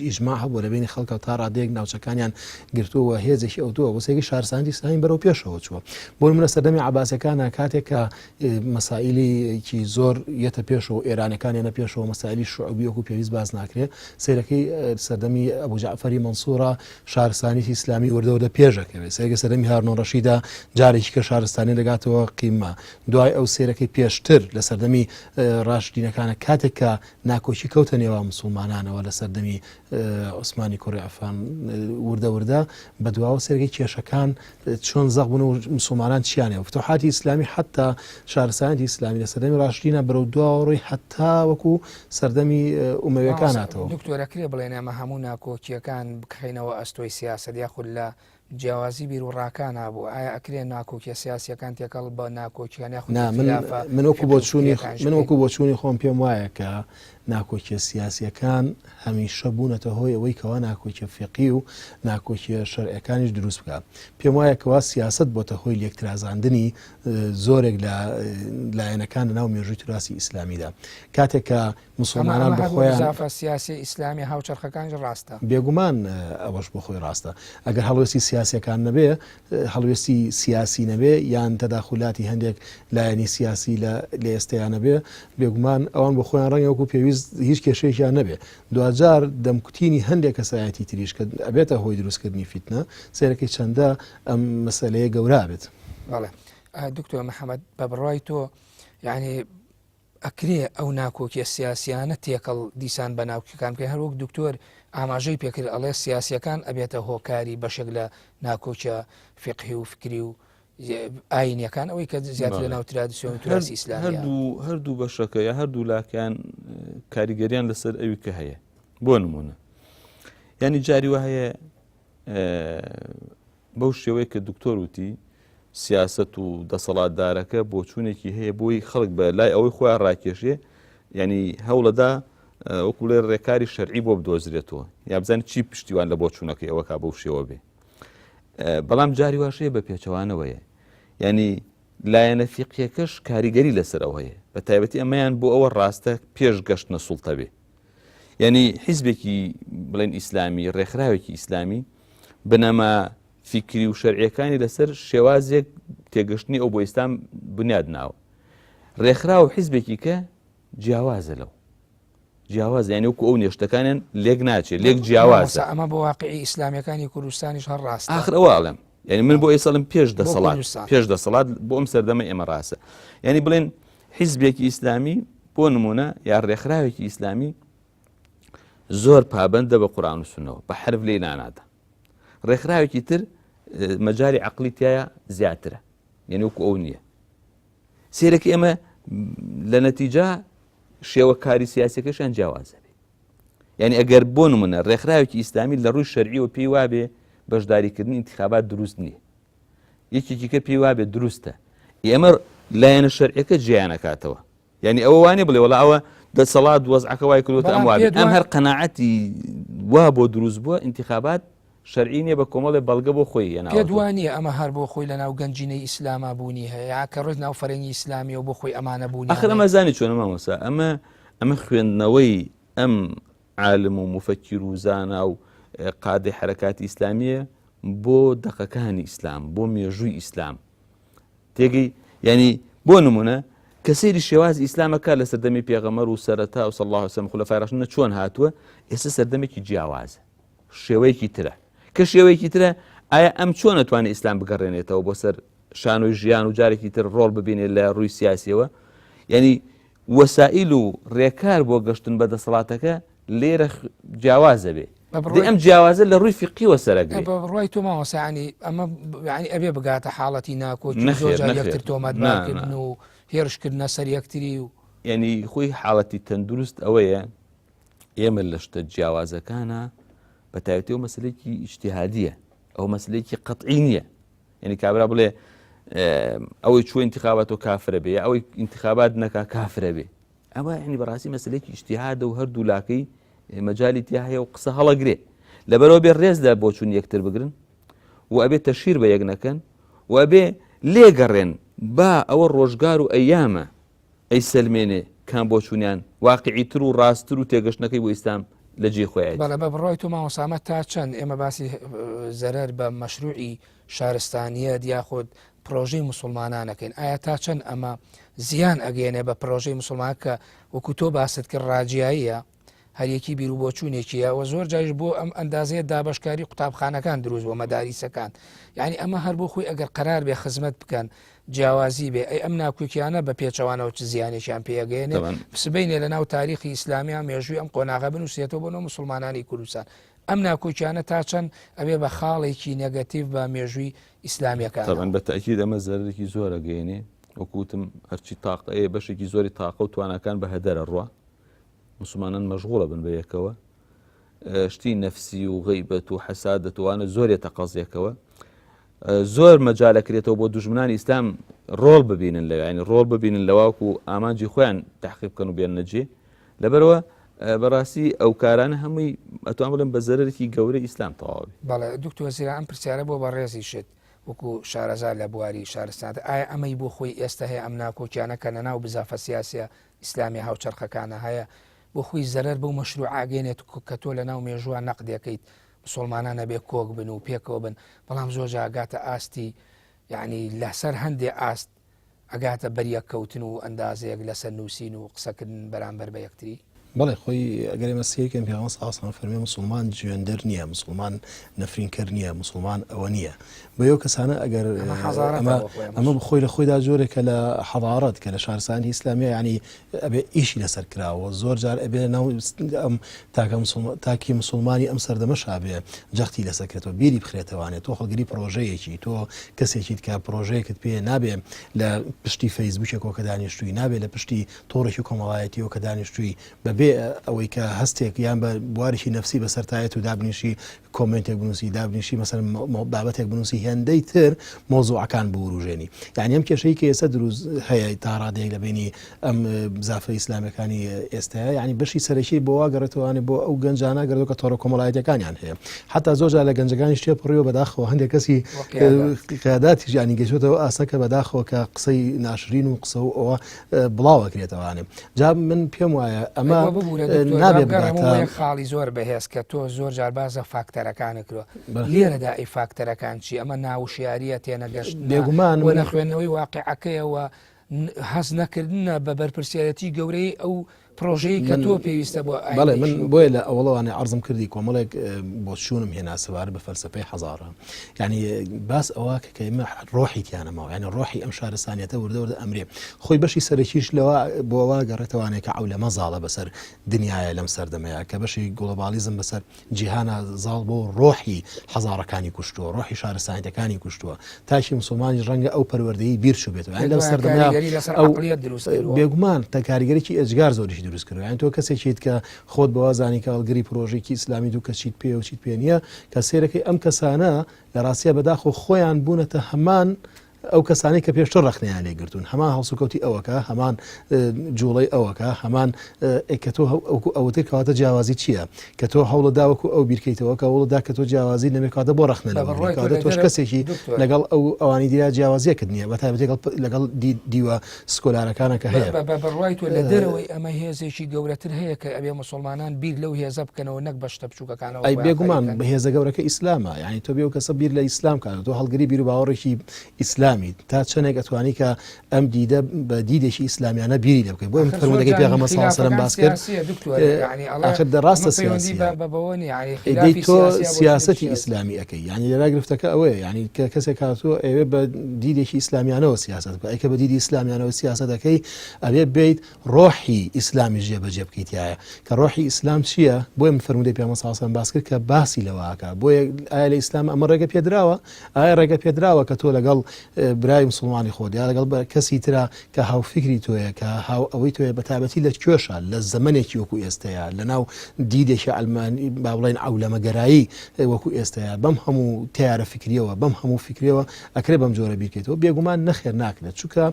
ئیجماع هەبوو لە بینی خەڵکە تا ڕادەیەک ناوچەکانیان گرتووە هێزێکی ئەوتووە وسێکی شارستانی ئیسلامی بەرەو پێشەوە چووە بۆ منە سەردەمی عەباسیەکانە کاتێک کە مەسائیلی زۆر یەتە پێشەوە ئێرانەکانیانە پێشەوە مەسائیلی شوعبی وەکو پێویست باز ناکرێت سیرەکەی سەردەمی ئەبوو جەعفەری مەنسوورە شارستانیتی ئیسلامی وردەوردە پێشەکەوێت سێگە سەردەمی هارون ڕەشیدا جارێکی کە شارستانی لەگاتەوە قیمە دوای ئەو سێرەکەی پێشتر لە سەردەمی ڕاشدینەکانە کاتێک کە ناکۆچی کەوتە نێوان مسلمانانەوە لە سەردەمی عوسمانی کوڕی عەفان وردە بە دواوە سێرەکەی کێشەکان چۆن زەق بوون و مسلمانان چیانێ فتوحاتی ئیسلامی حتا شارستانیتی ئیسلامی لە سەردەمی ڕاشدینە بەرەو دواوەڕۆی حتا وەکو سەردەمی ئومەویەکان هاتەوە دکتۆرەکرێ بڵێن ئەمە هەموو ناکۆکیەکان بکەینەوە ئەستۆی سیاست یاخود لە جیاوازی بیر و ڕاکان هەبوو ئایا ئەکرێن ناکۆکیە سیاسیەکان تێکەڵ بە ناکۆکییان یاخود من وەکو بۆ چوونی خۆم پێم وایە کە ناکۆکیە سیاسیەکان هەمیشە بوونەتە هۆی ئەوەی کەوا ناکۆکیە فقی و ناکۆکیە شەرعەکانیش دروست بکە پێم وایە کەوا سیاست بۆتە هۆی لێکترازاندنی زۆرێک لە لایەنەکان لەناو مێژووی تراسی ئیسلامیدا کاتێک کە مسلمانان بەخۆیان سیاسی ئیسلامی هاوچەرخەکانش ڕاستە بێگومان ئەوەش بۆ خۆی ڕاستە ئەگەر هەڵوێستی سیاسیەکان نەبێ هەڵوێستی سیاسی نەبێ یان تەداخولاتی هەندێک لایەنی سیاسی لە ئێستەیانە بێ بێگومان ئەوان بۆ خۆیان ڕەنگە وەکو پێویست هیچ کێشەیەکیان نەبێ دوجار دەمکوتینی هەندێک کەسایەتی تریش کە ئەبێتە هۆی دروستکردنی فیتنە سێرەکەی چەندە ئەم مەسەلەیە گەورا بێت. بەڵێ دکتۆر محەممەد بە بڕای تۆ یعنی ئەکرێ ئەو ناکۆکیە سیاسیانە تێکەڵ دیسان بە ناوکیەکان بکە هەروەک دکتۆر ئاماژەی پێکرد ئەڵێ سیاسیەکان ئەبێتە هۆکاری بەشێک لە ناکۆچە فقهی و فکری و ئاینیەکان ئەوەی کە زیاتر لە ناو ترادیسیۆن و تراسی ئیسلامی هەردوو بەشەکە یا هەردوو لاکیان کاریگەریان لەسەر ئەوی کە هەیە بۆ نمونە ینی جاری وە هەیە بەو شێوەیە کە دکتۆر وتی سیاست و دەسەڵاتدارەکە بۆ چوونێکی هەیە بۆی خەڵک بە لای ئەوەی خۆیان ڕاکێشێ ینی هەوڵەدا وەکو لێ ڕێکاری شەرعی بۆ بدۆزرێتەوە یا بزانێت چی پشتیوان لە بۆ چوونەکەی ئەوە کا بەو شێوە بێ بەڵام جاری واشەیە بە پێچەوانەوەیە ینی لایەنە فیقیەکەش کاریگەری لەسەر ئەوەیە بە تایبەتی ئەمەیان بۆ ئەوە ڕاستە پێش گەشتنە سوڵتە بێ ینی حیزبێکی بڵێن ئیسلامی ڕێکخراوێکی ئیسلامی بنەما فیکری و شەرعیەکانی لەسەر شێوازێک تێگەشتنی ئەو بۆ ئیسلام بنیاد ناوە ڕێکخرا و حیزبێکی کە جیاوازە لەو جیاواز یعنی وەکو ئەو نێشتەکانیان لێک ناچێت لێک جیاوازە ئەمە بۆ واقعی ئیسلامیەکانی کوردستانیش هەر ڕاستە ئاخر ئەوە ئەڵێم یعنی من بۆ ئێساڵم پێش دەسەڵات بۆ ئەم سەردەمە ئێمە ڕاستە یعنی بڵێن حیزبێکی ئیسلامی بۆ نمونە یا ڕێکخراوێکی ئیسلامی زۆر پابەندە بە قورئان و سونەوە بە حرف لێی نانادە ڕێکخراوێکی تر مەجاری عەقلی تایە زیاترە یعنی وەکو ئەو نییە سێرەکە ئێمە لە نەتیجە شێوە کاری سیاسەکەشیان جیاوازە بێ یعنی ئەگەر بۆ نمونە ڕێکخراوێکی ئیسلامی لە ڕووی شەرعی و پێی وابێ بەشداریکردنی انتخابات دروست نییە یەکێکی کە پێی وابێ دروستە ئێمە لایەنە شەرعیەکە جیانەکاتەوە یعنی ئەوە وانێ بڵێ وەڵا ئەوە دەسەڵات وەزعەکە وای کردوتە ئەم وابێت ئەم هەر قەناعەتی وا بۆ دروست بووە انتخابات شەرعی نیە بە کۆمەڵێ بەڵگە بۆ خۆی پێدوانیە ئەمە هەر بۆ خۆی لە ناو گەنجینەی ئیسلاما بوونی هەیە کە ڕۆژ ناو فەرەنگی ئیسلامی و بۆ خۆی ئەمانە بوونی ئەخر ئەمە زانی چۆنە مامۆستا ئەمە خوێندنەوەی ئەم عالم و مفەکر و زانا و قادەی حرەکاتی ئیسلامیە بۆ دەقەکانی ئیسلام بۆ مێژووی ئیسلام تێگەی ینی بۆ نمونە کە سەیری شێوازی ئیسلامەکە لە سەردەمی پێغەمبەر و سەرەتا و صلی الله علیه و سلم خولەفای ڕاشدین چۆن هاتووە ئێستا سەردەمێکی جیاوازە شێوەیەکی ترە کە شێوەیەکی ترە ئایا ئەم چۆن نەتوانێت ئیسلام بگەڕێنێتەوە بۆ سەر شانۆی ژیان و جارێکی تر ڕۆڵ ببینێت لە ڕووی سیاسیەوە ینی وەسائل و ڕێکار بۆ گەشتن بە دەسەڵاتەکە لێرە جیاوازە بێ ئەم جیاوازە لە ڕووی فقیوە سەرەگرێت ڕای تۆ مامۆستا ئەمە ئەبێ بگاتە حاڵەتی ناکۆچی یەکتر تۆمەتبارکردن و هێرشکردنە سەر یەکتری و ینی خۆی حاڵەتی تەندروست ئەوەیە ئێمە لە شتە جیاوازەکانە بە تایبەتی ئەو مەسلەیەکی ئیجتیهادیە ئەو مەسلەیەکی قەطعی نییە یعنی کابرا بڵێ ئەوەی چوە انتخابات و کافرە بێ ئەوەی انتخابات نەکا کافرە بێ ئەمە ینی بەڕاستی مەسلێکی ئیجتیهاد و هەردوو لاکەی مەجالی تیا هەیە و قسە هەڵەگرێ لەبەرەوە بێ ڕێز لە بۆچوون یەکتر بگرن و ئەبێ تەشیر بە یەک نەکەن و ئەبێ لێگەڕێن با ئەوە ڕۆژگار و ئەیامە ئەی سلمێنێ کام بۆچوونیان واقعیتر و ڕاستتر و تێگەشتنەکەی بۆ ئیسلام لە جێ خۆیان بەڵێ بە بڕۆی تو ماوەسامە تا چەند ئێمە باسی زەرەر بە مەشروعی شارستانیەت یاخود پرۆژەی مسلمانانەکەین ئایا تا چەند ئەمە زیان ئەگەێنێ بە پرۆژەی مسلمان کە وەکو تۆ باست کرد ڕاجیاییە هەریەکی بیر و بۆچوونێکیە و زۆر جایش بۆ ئەم ئەندازەیە دابشکاری قوتابخانەکان دروست بۆ مەداریسەکان یعنی ئەمە هەر بۆ خۆی ئەگەر قرار بێ خزمەت بکەن جیاوازی بێ ئەی ئەم ناکوکیانە بە پێچەوانەوە چ زیانێکیان پێگەێنێ سبینێ لە ناو تاریخی ئیسلامیان مێژووی ئەم قۆناغە بنووسێتەوە بۆ مسلمانانی کوردستان ئەم ناکوکیانە تا چەند ئەبێ بە خاڵێکی نەگەتیڤ بە مێژووی ئیسلامیەکان طبعاً بە تاکید ئەمە زەرێکی زۆر ئەگەێنێ وەکوتم هەرچی تاقەیە بەشێکی زۆری تاقە و توانەکان بە هەدەرە ڕوا مسلمانان مەشغوڵە بن بە یەکەوە شتی نەفسی و غەیبەت و حەساد دەتوانە زۆرێتە قەزیەکەوە زۆر مەجالەکرێتەوە بۆ دوژمنانی ئیسلام ڕۆڵ ببینن لە ینی ڕۆڵ ببینن لەواکو و ئامانجی خۆیان تحقیق بکەن و بێن نەجێ لەبەرەوە بەڕاستی ئەو کارانە هەمووی ئەتوان بڵێن بە زەرەرێکی گەورەی ئیسلام تەواوی. بەڵێ دوکتۆر وەزیرە ئەم پرسیارە بۆ بەڕێزی شت وەکو شارەزار لە بواری شارستانە ئایا ئەمەی بۆ خۆی ئێستا هەیە ئەم ناکۆکیانە کە لە ناو بزافە سیاسیە ئیسلامی هاوچەرخەکانە هەیە بۆ خۆی زەرەر بەو مەشروع ئاگەێنێت کە تۆ لە ناو مێژووە نەقدەکەیت مسلمانانە بێ کۆک بن و پێکەوە بن بەڵام زۆر ئاگاتە ئاستی یعنی لەسەر هەندێک ئاست ئەگاتە بەریەکەوتن و ئەندازەیەک لەسەر نووسین و قسەکردن بەرامبەر بە یەکتری. بەڵێ خۆی ئەگەر ئێمە سیرکەم پیاوەس ئاسان فەرمێ مسلمان جوێندەر نییە مسلمان نەفرینکەر نییە مسلمان ئەوە نییە بە یەو کەسانە ئەگەر ئەمە بخۆی لە خۆیدا جۆرێکە لە حەضارەت کە لە شارستانی ئیسلامیە ینی ئەبێ ئیشی لەسەر کراوە زۆر جار ئەبێ ناو ئەم تاکی مسلمانی ئەم سەردەمەشا بێ جەختی لەسەرکرێتەوە بیری بخرێتەوانێت تۆ خەڵگری پرۆژەیەکی تۆ کەسێکیت کە پرۆژەیەکت پێ نابێ لە پشتی فەیسبوکێکەوە کە دانیشتووی نابێت لە پشتی تۆڕێکی کۆمەڵایەتیەوە کە دانیشتووی بەبێ ئەوەی کە هەستێک یان بە بوارێکی نەفسی بەسەرتایەت و دابنیشی کۆمنتێک بنووسی دابنیشی مەسەر بابەتێک بنووسی هێندەی تر مۆزوعەکان بوروژێنی یعنی ئەم کێشەی کە ئێستا دروست هەیە تا ڕادەیەک لە بینی ئەم زافە ئیسلامەکانی ئێستاە ینی بەشی سەرەکی بۆ وا گەڕێتەوەوانێ بۆ ئەو گەنجانە گەردەوە کە تۆڕە کۆمەڵایەتەکانیان هەیە حتا زۆرجار لە گەنجەکانی شتێ پڕیەوە بەداخەوە هەندێک کەسی قیاداتی ژانی گەشتەوە ئاسەکە بەداخەوە کە قسەی ناشرین و قسە و ئەوە بڵاوەکرێتەوانێ جا من پێم وایە ئەمە نابێ خاڵی زۆر بەهێز کە تۆ زۆر جار بازە فاکتەرەکانە کرۆ لێرەدا ئەی فاکتەرەکان چی ئەمە ناوشیاریە تێنەگەشت بێگومان وە نەخوێنەوەی واقعەکەیەوە هەز نەکردنە بە بەرپرسیارەتی گەورەی ئەو پرۆژەی کە تۆ پێویستە بۆ بەڵێ من بۆیە لە ئەوڵەوانێ عەرزم کردی کۆمەڵێک بۆ چوونم هێنا سەوار بە فەلسەفەی حەزارە ینی باس ئەوە کە ئێمە ڕۆحی تیانەماوە ینی ڕۆحی ئەم شارستانیەتە وردەوردە ئەمرێ خۆی بەشی سەرەکیش لەوە بۆەوە گەڕێتەوانێت کە ئەولەمە زاڵە بەسەر دنیاە لەم سەردەمەیە کە بەشی گۆڵۆبالیزم بەسەر جیهانە زاڵ بۆ ڕۆحی حەزارەکانی کوشتووە ڕۆحی شارستانیەکانی کوشتووە تاشی مسلمانی ڕەنگە ئەو پەروەردەیی بیر چوو بێتەوە لەم سەردەمەیە بێگومان تا کاریگەریی ئەجگار زۆریشی دروست کردو یان تۆ کەسێکیت کە خۆت بەوازانی کە هەڵگری پرۆژێکی ئیسلامی دوو کە چیت پێ و چیت پێ نییە کە سێرەکەی ئەم کەسانە لە ڕاستیە بەداخۆ خۆیان بوونەتە هەمان ئەو کەسانی کە پێشتر ڕخنیان لێگرتوون هەمان هەڵسوکەوتی ئەوەکە هەمان جوڵەی ئەوەکە هەمان کە تۆ ئەوتر کەواتە جیاوازی چییە کە تۆ هەوڵە داوەکو ئەو بیرکەیتەوە کە وڵدا کە تۆ جیاوازی نەمێکاتە بۆ ڕخنەوە تۆش کەسێکی لەگەڵ ئەو ئەوانی دیرا جیاوازیەکرد نییە بەتابەت لەگەڵ دیوە سکۆلارەکانە کە هەیە بەڕوای تۆ لە دەرەوەی ئەمە هێزێکی گەورەتر هەیە کە ئەبێ مسلمانان بیر لەو هێزە بکەنەوە نەک بەشتە بچووکەکانەوە ئەی بێگومان بە هێزە گەورەکە ئیسلامە یعنی تۆ بێ و کەسە بیر لە ئیسلام کات تۆ هەڵگری بیر و باوەڕێکی ئیسلامی تا چەندێک ئەتوانی کە ئەم دیدە بە دیدێکی ئیسلامیانە بیری لە بکەیت بۆ فەرمودەکەی پێغەمبەر صلی الله علیه و سلم باس کرد آخر دەڕاستە سیاسی تۆ سیاسەتی ئیسلامی ئەەکەی یعنی لەلا گرفتەکە ئەوەیە یعنی کە کەسێک هاتووە ئەوێ بە دیدێکی ئیسلامیانەوە سیاست بکە ئەیکە بە دیدی ئیسلامیانەوە سیاست دەکەی ئەبێ بێیت ڕۆحی ئیسلامی جێبەجێ بکەیتایە کە ڕۆحی ئیسلام چییە بۆیە من فەرمودەی پێغەمبەر صلی الله علیه و سلم باس کرد کە باسی لەوەکە بۆیە ئایا لە ئیسلام ئەمە ڕێگە پێدراوە ئایا ڕێگە پێدراوە کە تۆ لەگەڵ برای مسلمانی خۆت یا لەگەڵ کەسی ترە کە هاوفکری تۆیە کە ئەوەی تۆیە بەتابەتی لە کوێشە لە زەمانێکی وەکو ئێستەیە لە ناو دیدێکی ئەلمانی با بڵێن ئەولەمەگەرایی وەکو ئێستەیە بەم هەموو تیارە فکریەوە بەم هەموو فکرەوە ئەکرێ بەم جۆرە بیرکەیتەوە بێگومان نەخێر ناکرێت چونکە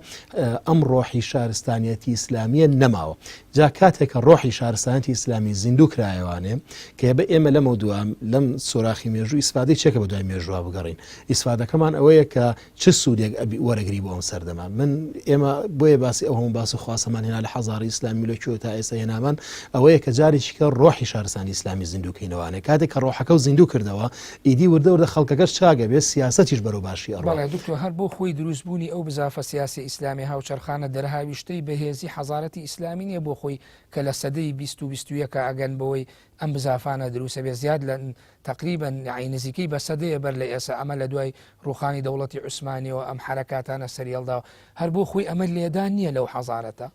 ئەم ڕۆحی شارستانیەتی ئیسلامیە نەماوە جا کاتێک کە ڕۆحی شارستانیەتی ئیسلامی زیندوو کرایەوانێ کە بە ئێمە لەمە دوام لەم سۆراخی مێژوو ئیسفادەی چێکە بە دوای مێژووا بگەڕین ئیسفادەکەمان ئەوەیە کە چ سوودێک ئەبی وەرەگری بۆ ئەم سەردەمان من ئێمە بۆیە باسی ئەو هەموو باسی خواستمان هێنا لە حەزاری ئیسلامی لەکوێ تا ئێستا هێنامان ئەوەیە کە جارێکیکە ڕۆحی شارستانی ئیسلامی زیندووکەینەوەوانێ کاتێک کە ڕۆحەکە و زیندوو کردەوە ئیدی وردە خەڵکەکەش چاگە بێت سیاسەتیش بەرەو باشی ئەڕۆ دکتۆر هەر بۆ خۆی دروستبوونی ئەو بزافە سیاسی ئیسلامی هاوچەرخانە دەرهاویشتەی بەهێزی حەزارەتی ئیسلامی نیە بۆ خۆی کە لە سەدەی 2021 ئەگەن بەوەی ئەم بزافانە دروسە بێ زیاد لە تقریبا نزیکەی بە سەدەیە بەر لە ئێستا ئەمە لە دوای ڕوخانی دەوڵەتی عوسمانیەوە ئەم حرەکاتانە سەریێڵدا هەر بۆ خۆی ئەمە لێدان نییە لەو حەزارەتە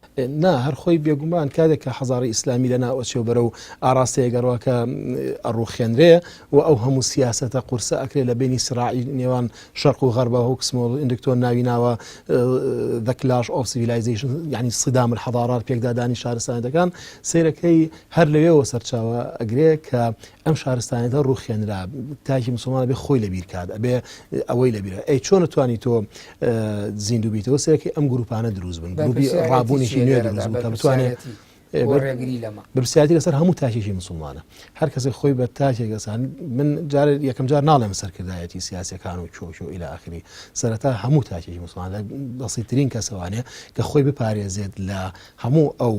نا هەر خۆی بێگومان کاتێک کە حەزاری ئیسلامی لە ناوچێ بەرە و ئاراستەیەگەڕەوەکە ئەڕوخێنرێ و ئەو هەموو سیاسەتە قورسە ئەکرێت لە بینی سراعی نێوان شەرق و غەربە هۆکسمۆڵ ئیندکتۆر ناوی ناوە the clash of civilization یعنی صدام الحضارات پێکدادانی شارستانەکان سیرەکەی هەر لەوێەوە سەرچاوە ئەگرێ کە ئەم شارستانێتە ڕوخێنرا تاکی مسلمانە بێ خۆی لەبیر کات ئەبێ ئەوەی لەبیرە ئەی چۆن توانی تۆ زیندوو بیتەوە سێرەکەی ئەم گروپانە دروست بن گروپی ڕابوونێکی نوێ دروست بن کە بتوانێت برسیاتی لەسەر هەموو تاکێکی مسلمانە هەر کەسێک خۆی بە تاکێکگەسان من یەکەم جار ناڵێم سەرکردایەتی سیاسەکان و چۆچ و ئیلا ئاخری سەرەتا هەموو تاکێکی مسلمان لە بەسیترین کەسەوانێ کە خۆی بپارێزێت لە هەموو ئەو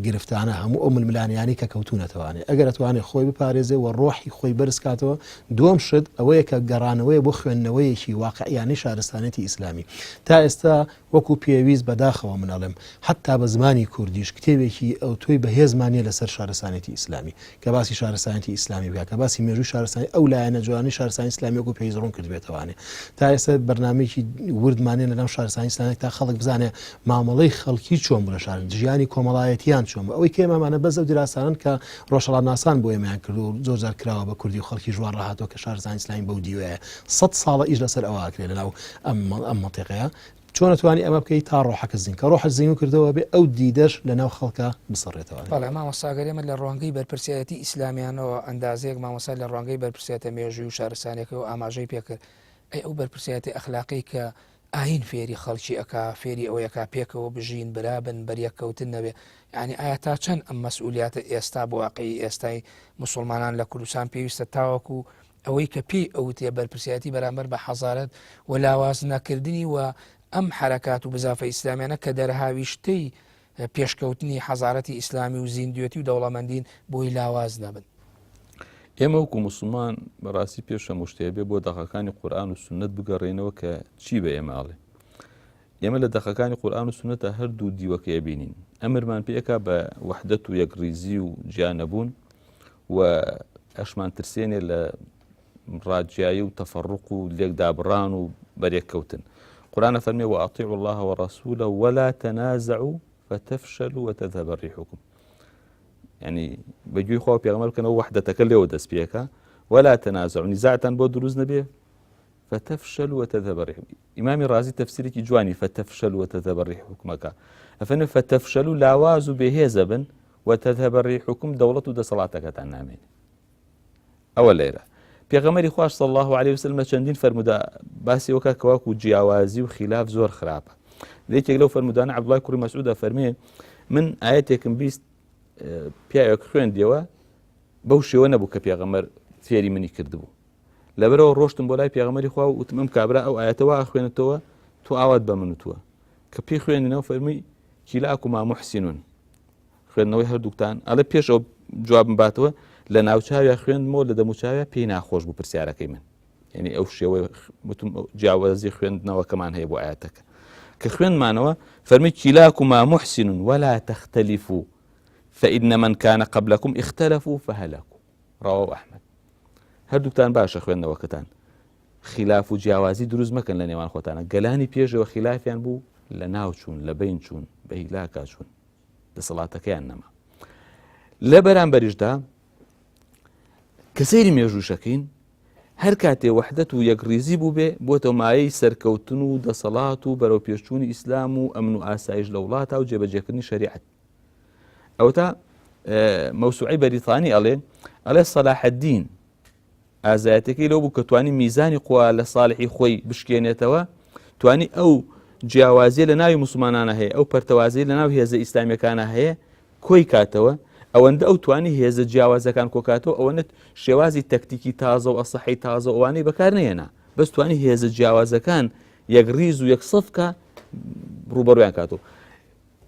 گرفتانە هەموو ئەو ململانیانی کە کەوتونەتەوانێت ئەگەر ئەتوانێت خۆی بپارێزێ و ڕۆحی خۆی بەرزکاتەوە دووەم شت ئەوەیە کە گەڕانەوەی بۆ خوێندنەوەیەکی واقعیانی شارستانێتی ئیسلامی تا ئێستا وەکو پێویست بەداخەوە منەڵێم حتا بە زمانی کوردیش کتێبێکی ئەو توی بەهێزمانە لەسەر شارستانێتی ئیسلامی کە باسی شارستانێتی ئیسلامی بکە کە باسی مێژووی شارستانی ئەو لایەنە جوانی شارستانی ئیسلامی وەکو پێیزڕۆن کردبێتەوانێ تا ئێستا بەرنامەیەکی وردمانێن لەناو شارستانی ئیسلامی تا خەڵک بزانێ مامەڵەی خەڵکی چۆن بوو لە شار ژیانی کۆمەڵایەتیان چۆن ئەوەی کێمەمانە بەزە و دراسانن کە ڕۆژهەڵاتناسان بۆ ئێمەیان کرد و زۆرجار کراوە بە کوردی و خەڵکی ژوان ڕاهاتەوە کە شارستانی ئیسلامی بەو دیوەیە 100 ساڵە ئیش لەسەر ئەوە ئاکرێت لەناو ئەم مەنتیقەیە چۆن نتوانی ئەمە بکەی تا ڕۆحەکە زین کە ڕۆحە زین کردەوە بێ ئەو دیدەش لەناو خەڵکە بسەڕێتەوە بەڵێ مامۆستاگەرێمە لە ڕوانگەی بەرپرسیەتی ئیسلامیانەوە ئەندازەیەک مامۆستا لە ڕوانگەی بەرپرسیەتە مێژووی و شارستانێکەوە ئاماژەی پێکرد ئەی ئەو بەرپرسیەتی ئەخلاقی کە ئاین فێری خەڵکی ئەکا فێری ئەوەیەکا پێکەوە بژین برابن بەریەکەوتن نەبێ یعنی ئایا تا چەند ئەم مەسئولیاتە ئێستا بۆ واقعی ئێستای مسلمانان لە کوردستان پێویستە تاوەکو ئەوەی کە پێی ئەوتێ بەرپرسیەتی بەرامبەر بە حەزارەت و لاواز نەکردنی و ئەم حرەکات و بزافە ئیسلامیانە کە دەرهاویشتەی پێشکەوتنی حەزارەتی ئیسلامی و زیندوێتی و دەوڵەمەندین بۆی لاواز نەبن ئێمە وەکو مسلمان بەڕاستی پێشە مشتێ بێ بۆ دەقەکانی قورئان و سنت بگەڕێنەوە کە چی بە ئێماڵێ ئێمە لە دەقەکانی قورئان و سنتە هەردوو دیوەکەیە بینین ئەمرمان پێکا بە وەحدەت و یەکریزی و جیانەبوون و ئەشمان ترسێنێ لە ڕاجایی و تەفەڕق و لێکدابڕان و بەرێککەوتن قرآن فرمي وأطيعوا الله ورسوله ولا تنازعوا فتفشلوا وتذهب ريحكم يعني بجوي خوا بيغمر كانوا وحدة تكلي ودس بيكا ولا تنازعوا نزاعة بو دروز نبيه فتفشلوا وتذهب ريحكم إمام الرازي تفسيري جواني فتفشلوا وتذهب ريحكم أفن فتفشلوا لاوازوا به زبن وتذهب ريحكم دولة دا صلاتك تعنامين أول ليلة پێغەمبەری خوش صلی الله عليه وسلم چەندین فرمودا باسی وەکە کەواکو جیاوازی و خلاف زۆر خراپە لێکێک لەو فرمودانە عەبدوڵای کوڕی مەسعود فەرمێ من ئاەتێکم بیست پیاوێک خوێندیەوە بەو شێوە نەبوو کە پێغەمبەر فێری منی کردبوو لەبەرەوە ڕۆشتم بۆ لای پێغەمبەری خوا و وتم ئەم کابرا ئەو ئاەتەوە خوێنێتەوە تۆ ئاوات بە من وتووە کە پێی خوێندنەوە فەرمی کیلاکما محسینون خوێندنەوەی هەردووکتان ئەڵێ پێش ئەو جوابم باتەوە لە ناوچاوی خوێندمەوە لە دەموچاوی پێی ناخۆش بوو پرسیارەکەی من یعنی ئەو شێوەی جیاوازی خوێندنەوەکەمان هەیە بۆ ئاەتەکە کە خوێندمانەوە فەرمی کیلاکما محسن ولا تختلفوا فإن من كان قبلكم اختلفوا فهلكوا رواه أحمد هەردووکتان باشە خوێندنەوەکەتان خلاف و جیاوازی دروست مەکەن لە نێوان خۆتانە گەلانی پێشەوە خلافیان بوو لە ناو چوون لە بین چوون بە هیلاکا چوون دەسەڵاتەکەیان نەما لە بەرامبەریشدا کە سەیری مێژووشەکەین هەر کاتێ وحدەت و یەکڕیزی بوو بێ بۆتە مایەی سەرکەوتن و دەسەڵات و بەرەو پێشچوونی ئیسلام و ئەمن و ئاسایش لە وڵاتە و جێبەجێکردنی شریعەت. ئەوتا مەوسوعی بەریتانی ئەڵێ سەلاح الدین ئازایەتەکەی لەو بوو کە توانی میزانی قوا لە ساڵحی خۆی بشکێنێتەوە، توانی ئەو جیاوازیە لە ناوی مسلمانانە هەیە، ئەو پەرتەوازی لە ناو هێزە ئیسلامیەکانە هەیە کۆی کاتەوە، ئەوەندە ئەو توانی هێزە جیاوازەکان کۆکاتەوە، ئەوەنت شێوازی تەکتیکی تازە و ئەسەحی تازە ئەوانەی بەکار نێنا، بەس توانی هێزە جیاوازەکان یەکڕیز و یەکسەفکە ڕوبەڕویان کاتەوە.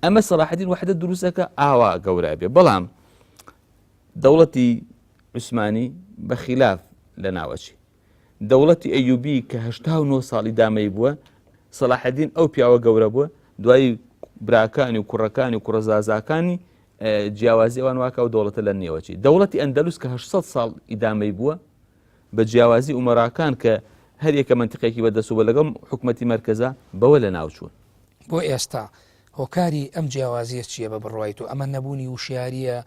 ئەمە سەلاح الدین وحدەت دروستەکە ئاوا گەورە بێ. بەڵام دەوڵەتی عوسمانی بەخیلاف لە ناوەچی دەوڵەتی ئەیوبی کە 89 ساڵی دامەی بووە، سەلاح الدین ئەو پیاوە گەورە بووە، دوایی براکانی و کوڕەکانی و کوڕەزازاکانی جیاوازی ئەوان واکە و دەوڵەتە لە نێوەچی. دەوڵەتی ئەندەلوس کە 800 ساڵ ئیدامەی بووە بە جیاوازی ئومەراکان کە هەر یەکە منتیقێکی بەدەسوبە لەگەڵ حکومەتی مەرکەزە بەوە لە ناوچوون. بۆ ئێستا هۆکاری ئەم جیاوازیە چییە بە بڕوای تۆ؟ ئەمە نەبوونی وشیاریە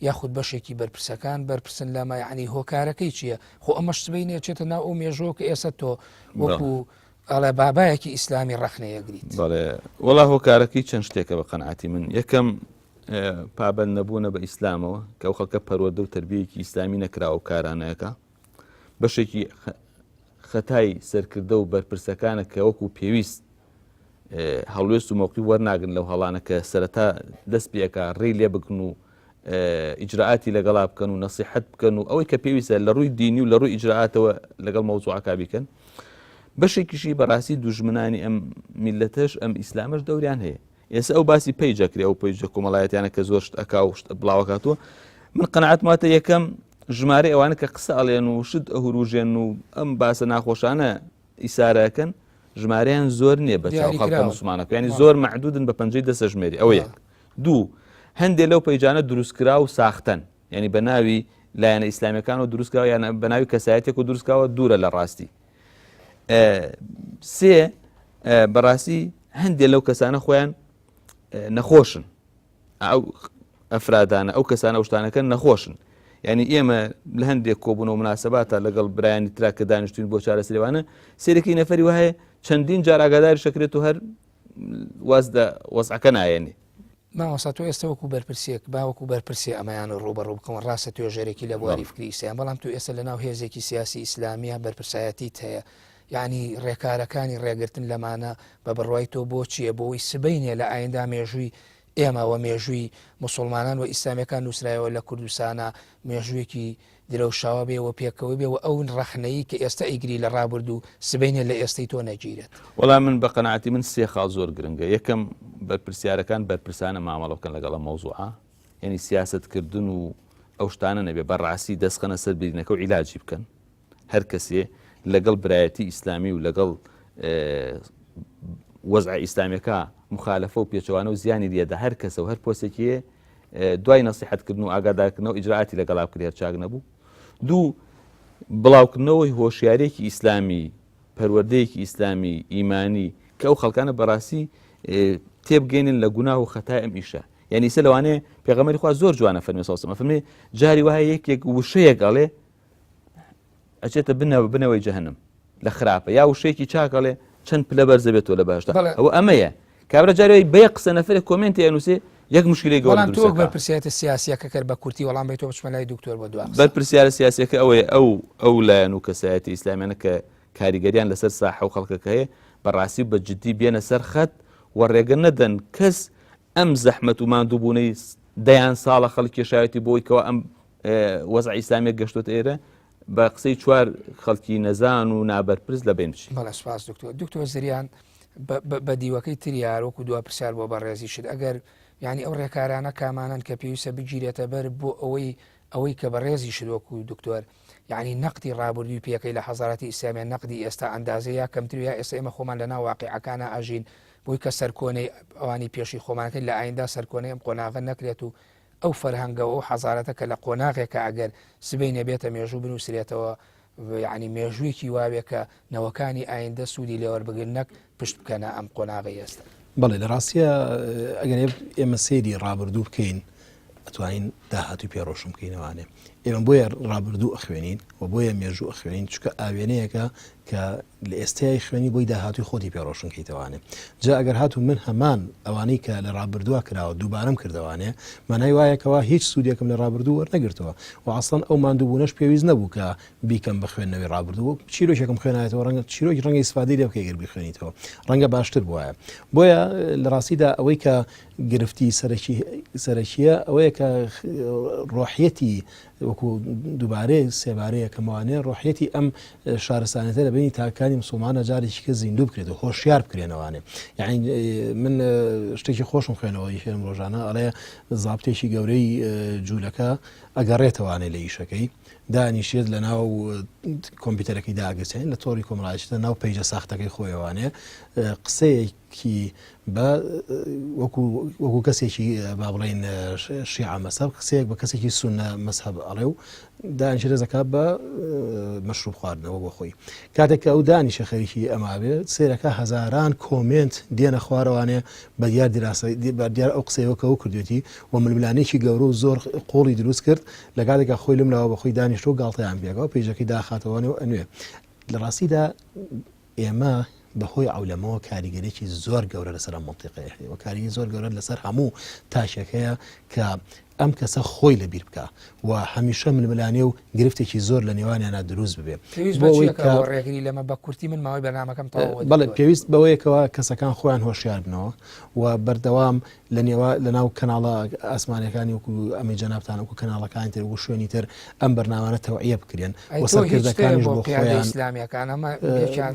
یاخود بەشێکی بەرپرسەکان بەرپرسن لەمە، یعنی هۆکارەکەی چییە؟ خۆ ئەمەش سبەی چێتە ناو ئەو مێژۆ کە ئێستا تۆ وەکو ئەڵێ بابایەکی ئیسلامی ڕەخنەیەگریت. بەڵێ وەڵا هۆکارەکەی چەند شتێکە بە قەنعاتی من. یەکەم پابەند نەبوونە بە ئیسلامەوە کە ئەو خەڵکە پەروەردە و تربیەکی ئیسلامی نەکراوە کارانەیەەکە، بەشێکی خەتای سەرکردە و بەرپرسەکانە کە وەکو پێویست هەڵوێست و مۆقی وەرناگرن لەو هەڵانە کە سەرەتا دەست پێەکە ڕێی لێ بکن و ئیجراعاتی لەگەڵا بکەن و نەسیحەت بکەن و ئەوەی کە پێویستە لە ڕووی دینی و لە ڕووی ئیجراعاتەوە لەگەڵ مەوزوعەکە بیکەن. بەشێکیشی بەڕاستی دوژمنانی ئەم میلەتەش ئەم ئیسلامەش دەوریان هەیە. ئێستا ئەو باسی پەیجەکرێ، ئەو پەیجە کۆمەڵایەتیانە کە زۆر شت ئەکا و بڵاوکاتوە. من قەنەعەتماتە یەکەم ژمارە ئەوانە کە قسە ئەڵێن و شت ئەهوروژێن و ئەم باسە ناخۆشانە ئیسارەکەن ژمارەیان زۆر نییە بە چاو خەڵکە موسڵمانەکە، ینی زۆر مەحدودن بە پەنجەی دەستە ژمێری. ئەوە یەک. دوو، هەندێک لەو پەیجانە دروستکرا و ساختن، ینی بە ناوی لایەنە ئیسلامیەکان و دروستکراوە یان بە ناوی کەسایەتێک و دروستکراوە دوورە لە ڕاستی. سێ، بەڕاستی هەندێک لەو کەسانە خۆیان نەخۆشن، ئەو ئەفرادانە ئەو کەسانە شتانەکەن نەخۆشن. ینی ئێمە لە هەندێک کۆبوون و مناسباتە لەگەڵ برایانی ترا کە دانیشتوین بۆ چارەسەریوانە سێرەکەی نەفەری وهەیە چەندین جار ئاگاداری شەکرێت و هەر وەزعەکە نایێنێ. ماوەسا تۆ ئێستا وەکو بەرپرسێک باوەکو بەرپرسی ئەمەیان ڕوبەڕوو بکەم، ڕاستە توێژێرێکی لە بواری فکری ئیسلام، بەڵام تو ئێستا لە ناو هێزێکی سیاسی ئیسلامیە بەرپرسایەتیت هەیە، یعنی ڕێکارەکانی ڕێگرتن لەمانە بە بڕوای تۆ بۆ چییە؟ بۆی سبەینێ لە ئایندا مێژووی ئێمەوە مێژووی مسلمانان و ئیسلامیەکان نووسرایەوە لە کوردستانە مێژوویەکی درەوشاوە بێەوە پێکەوەی بێەوە ئەو ڕەخنەیی کە ئێستا ئیگری لە ڕابرد و سبەینێ لە ئێستای تۆ نەگیرێت. وەڵام من بە قەنەعەتی من سێ خاڵ زۆر گرنگە. یەکەم بەرپرسیارەکان بەرپرسانە مامەڵە بکەن لەگەڵ مەوزوعە، یعنی سیاسەتکردن و ئەو شتانە نەبێ بەڕاستی دەستخەنە سەر برینەکە و عیلاجی بکەن. هەر کەسێ لەگەڵ برایەتی ئیسلامی و لەگەڵ وەزعە ئیسلامیەکە مخالفە و پێچەوانە و زیانی لێدا هەر کەسە و هەر پۆسێکیە دوای نەسیحەتکردن و ئاگادارکردنەوە ئیجراعاتی لەگەڵا بکرێت چاک نەبوو. دوو، بڵاوکردنەوەی هۆشیارێکی ئیسلامی، پەروەردەیەکی ئیسلامی ئیمانی کە ئەو خەڵکانە بەڕاستی تێبگەێنن لە گوناه و خەتای ئەم ئیشە. یعنی سە لەوانەیە پێغەمبەری خوا زۆر جوانە فەرمێ سەڵسەڵ فەرمێ جاری وایە یەکێک وشەیەک ئەڵێ ئەچێتە بنەوەی جەهەنەم لە خراپە، یا وشەیەکی چاک ئەڵێ چەند پلە بەرزە بێتەوە لە باشدا. ئەوە ئەمەیە کابرا جارەوەی بەیە قسە نەفرێک کۆمنتی ئەنووسێ یەک مشکلی گەورە دروست دەکات. بەڵام تۆ بەرپرسیارەتە سیاسیەکە کە بە کورتی وەڵام بێتەوە بچمە لای دکتۆر بۆ دوام. بەرپرسیارە سیاسیەکە ئەوەیە ئەو لایەن و کەسایەتی ئیسلامیانە کە کاریگەریان لەسەر ساحە و خەڵکەکە هەیە بەڕاستی بە جددی بێنە سەر خەت و ڕێگە نەدەن کەس ئەم زەحمەت و ماندووبوونەی دەیان ساڵە خەڵک کێشاوەتی بۆی کەەوە ئەم وەزع ئیسلامیە گەشتۆتە ئێرە بە قسەی چوار خەڵکی نەزان و نابەرپرس لە بین بچین. بەڵێ سوپاس دکتۆر زریان بە دیوەکەی تریارۆک و دو پرسیار بۆ بەڕێزی شت ئەگەر یعنی ئەو ڕێکارانە کامانن کە پێویستە بگیرێتە بەر بۆ ئەوەی کە بەڕێزی شدوەکو دکتۆر یعنی نەقدی ڕابردووی پێەکەی لە حەزاراتی ئیسلامیان نەقدی ئێستا ئەندازەیە کەمتر یا ئێستا ئێمە خۆمان لەناو واقعەکانە ئاژین بۆی کە سەرکۆنەی ئەوانی پێشی خۆمانەکەی لە ئایندا سەرکۆنەی ئەم قۆناغە نەکرێت و ئەو فەرهەنگەوە ئەو حەزارەتە کە لە قۆناغێکە ئەگەر سبەی نەبێتە مێژوو بنووسرێتەوە یعنی مێژوویەکی وابێ کە نەوەکانی ئایندە سوودی لێوەربگرنەک پشت بکەنە ئەم قۆناغی ئێستا. بەڵێ لە ڕاستیە ئەگەر ئێمە سێری ڕابردوو بکەین ئەتوانین داهاتوی پێڕۆشم بکەینەوانێ ئێمە بۆیە ڕابردوو ئەخوێنین و بۆیە مێژوو ئەخوێنین چکە ئاوێنەیەکە کە لە ئێستای خوێنی بۆی داهاتوی خۆتی پێڕۆشن کەیتەوانێ جا ئەگەر هاتو من هەمان ئەوانەی کە لە ڕابردووە کراوە دووبارەم کردوانێ مانای وایەکەوە هیچ سوودێکم لە ڕابردوو وەرنەگرتەوە و ئاسڵەن ئەو ماندووبوونەش پێویست نەبوو کە بیکەم بە خوێندنەوەی ڕابردوو چیرۆکێکم خوێنایەتەوە ڕەنگە چیرۆکی ڕەنگە ئیسفادەی لێ بکەی گەر بخوێنیتەوە ڕەنگە باشتر بووایە بۆیە لە ڕاستیدا ئەوەی کە گرفتی سەرەکیە ئەوەیە کە ڕۆحیەتی وەکو دووبارەی سێبارەیە کەمەوانەیە ڕۆحیەتی ئەم شارستانەتە لە بینی تاکانی مسلمانە جارێکی کە زیندوو بکرێت و هۆشیار بکرێنەوانێ یعنی من شتێکی خۆشم خوێنەوە یەکێم ڕۆژانە ئەڵێ زابتێکی گەورەی جوولەکە ئەگەڕێتەوانێ لە ئیشەکەی دانیشێت لە ناو کۆمپیوتەرەکەی داگەچێن لە تۆڕی کۆمەڵایەتە ناو پەیجە ساختەکەی خۆیەوانێ قسەیەکی بە وەکو کەسێکی با بڵێن شیعە مەسەب قسەیەک بە کەسێکی سونە مەسهەب ئەڵێ و دانیشێت دەکات بە مەشروب خواردنەوە بۆ خۆی کاتێک کە ئەو دانیشە خەریکی ئەما بێت سێرەکە هەزاران کۆمنت دێنە خوارەوانێ بە دیار دیار ئەو قسەیەوە کە کردوێتی و ململانێکی گەورە و زۆر قۆڵی دروست کرد لە کاتێکە خۆی لەمەوە بە خۆی دانیشتۆ گاڵتەیان بێگەوە پێیجەکەی داخاتەوەوانێ و ئەنوێ لە ڕاستیدا ئێمە بەهۆی ئەولەمەوە کاریگەرێکی زۆر گەورە لەسەر منتیقەیە و کاریگەری زۆر گەورە لەسەر هەموو تاشەکەیە کە ئەم کەسە خۆی لەبیر بکە و هەمیشە ململانێ و گرفتێکی زۆر لە نێوانیانە دروست ببێ ڕێگری لەمە بە کورتی من ماوەی بەنامەکەم بەڵێ پێویست بەوەیەکەوە کەسەکان خۆیان هۆشیار بنەوە و بەردەوام لە ناو کەناڵە ئاسمانەکانی وەکو ئەمی جەنابتان وەکو کەناڵەکانی تر و شوێنی تر ئەم بەرنامانە تەوعیە بکرێن وەسەرکردەکانیش بۆ خۆیان ئیسلامیەکان ئەمە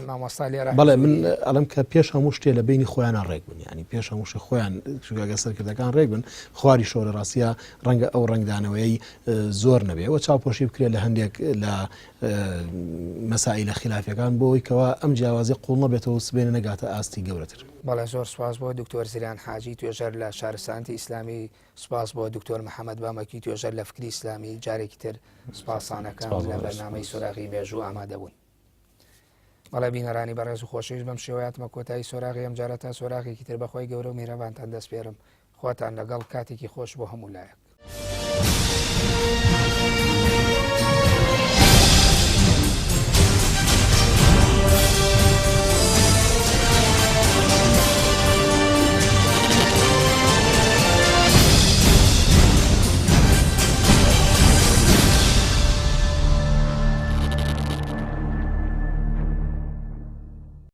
مامۆستا لێرە بەڵێ من ئەڵم کە پێش هەموو شتێ لە بینی خۆیانان ڕێک بن ینی پێش هەموو شتێ خۆیان شوگاگە سەرکردەکان ڕێک بن خواری شۆرە ڕاستیە ڕەنگە ئەو ڕنگدانەوەی زۆر نەبێ و چاوپۆشی بکرێت لە هەندێک لە مەسائلە خلافەکان بۆی کەوا ئەم جیاوازی قوڵ نەبێتەوە سبێنە نەگاتە ئاستی گەورەتر. بەڵێ زۆر سپاس بۆ دکتۆر زریان حاجی توێژەر لە شارستانتی ئیسلامی سپاس بۆ دکتۆر محەممەد بامەکی توێژەر لە فکری ئیسلامی جارێکی تر سپاسانەکان لە بەرنامەی سۆراغی مێژوو ئامادەبوون. بەڵێ بینەرانی بەڕێز و خۆشەویست بەم شێوەیەتمە کۆتایی سۆراغی ئەم جارە تا سۆراغێکی تر بەخۆی گەورە و میرەبانتان دەست پێرم خواتان لەگەڵ کاتێکی خۆش بۆ هەموو لایەک.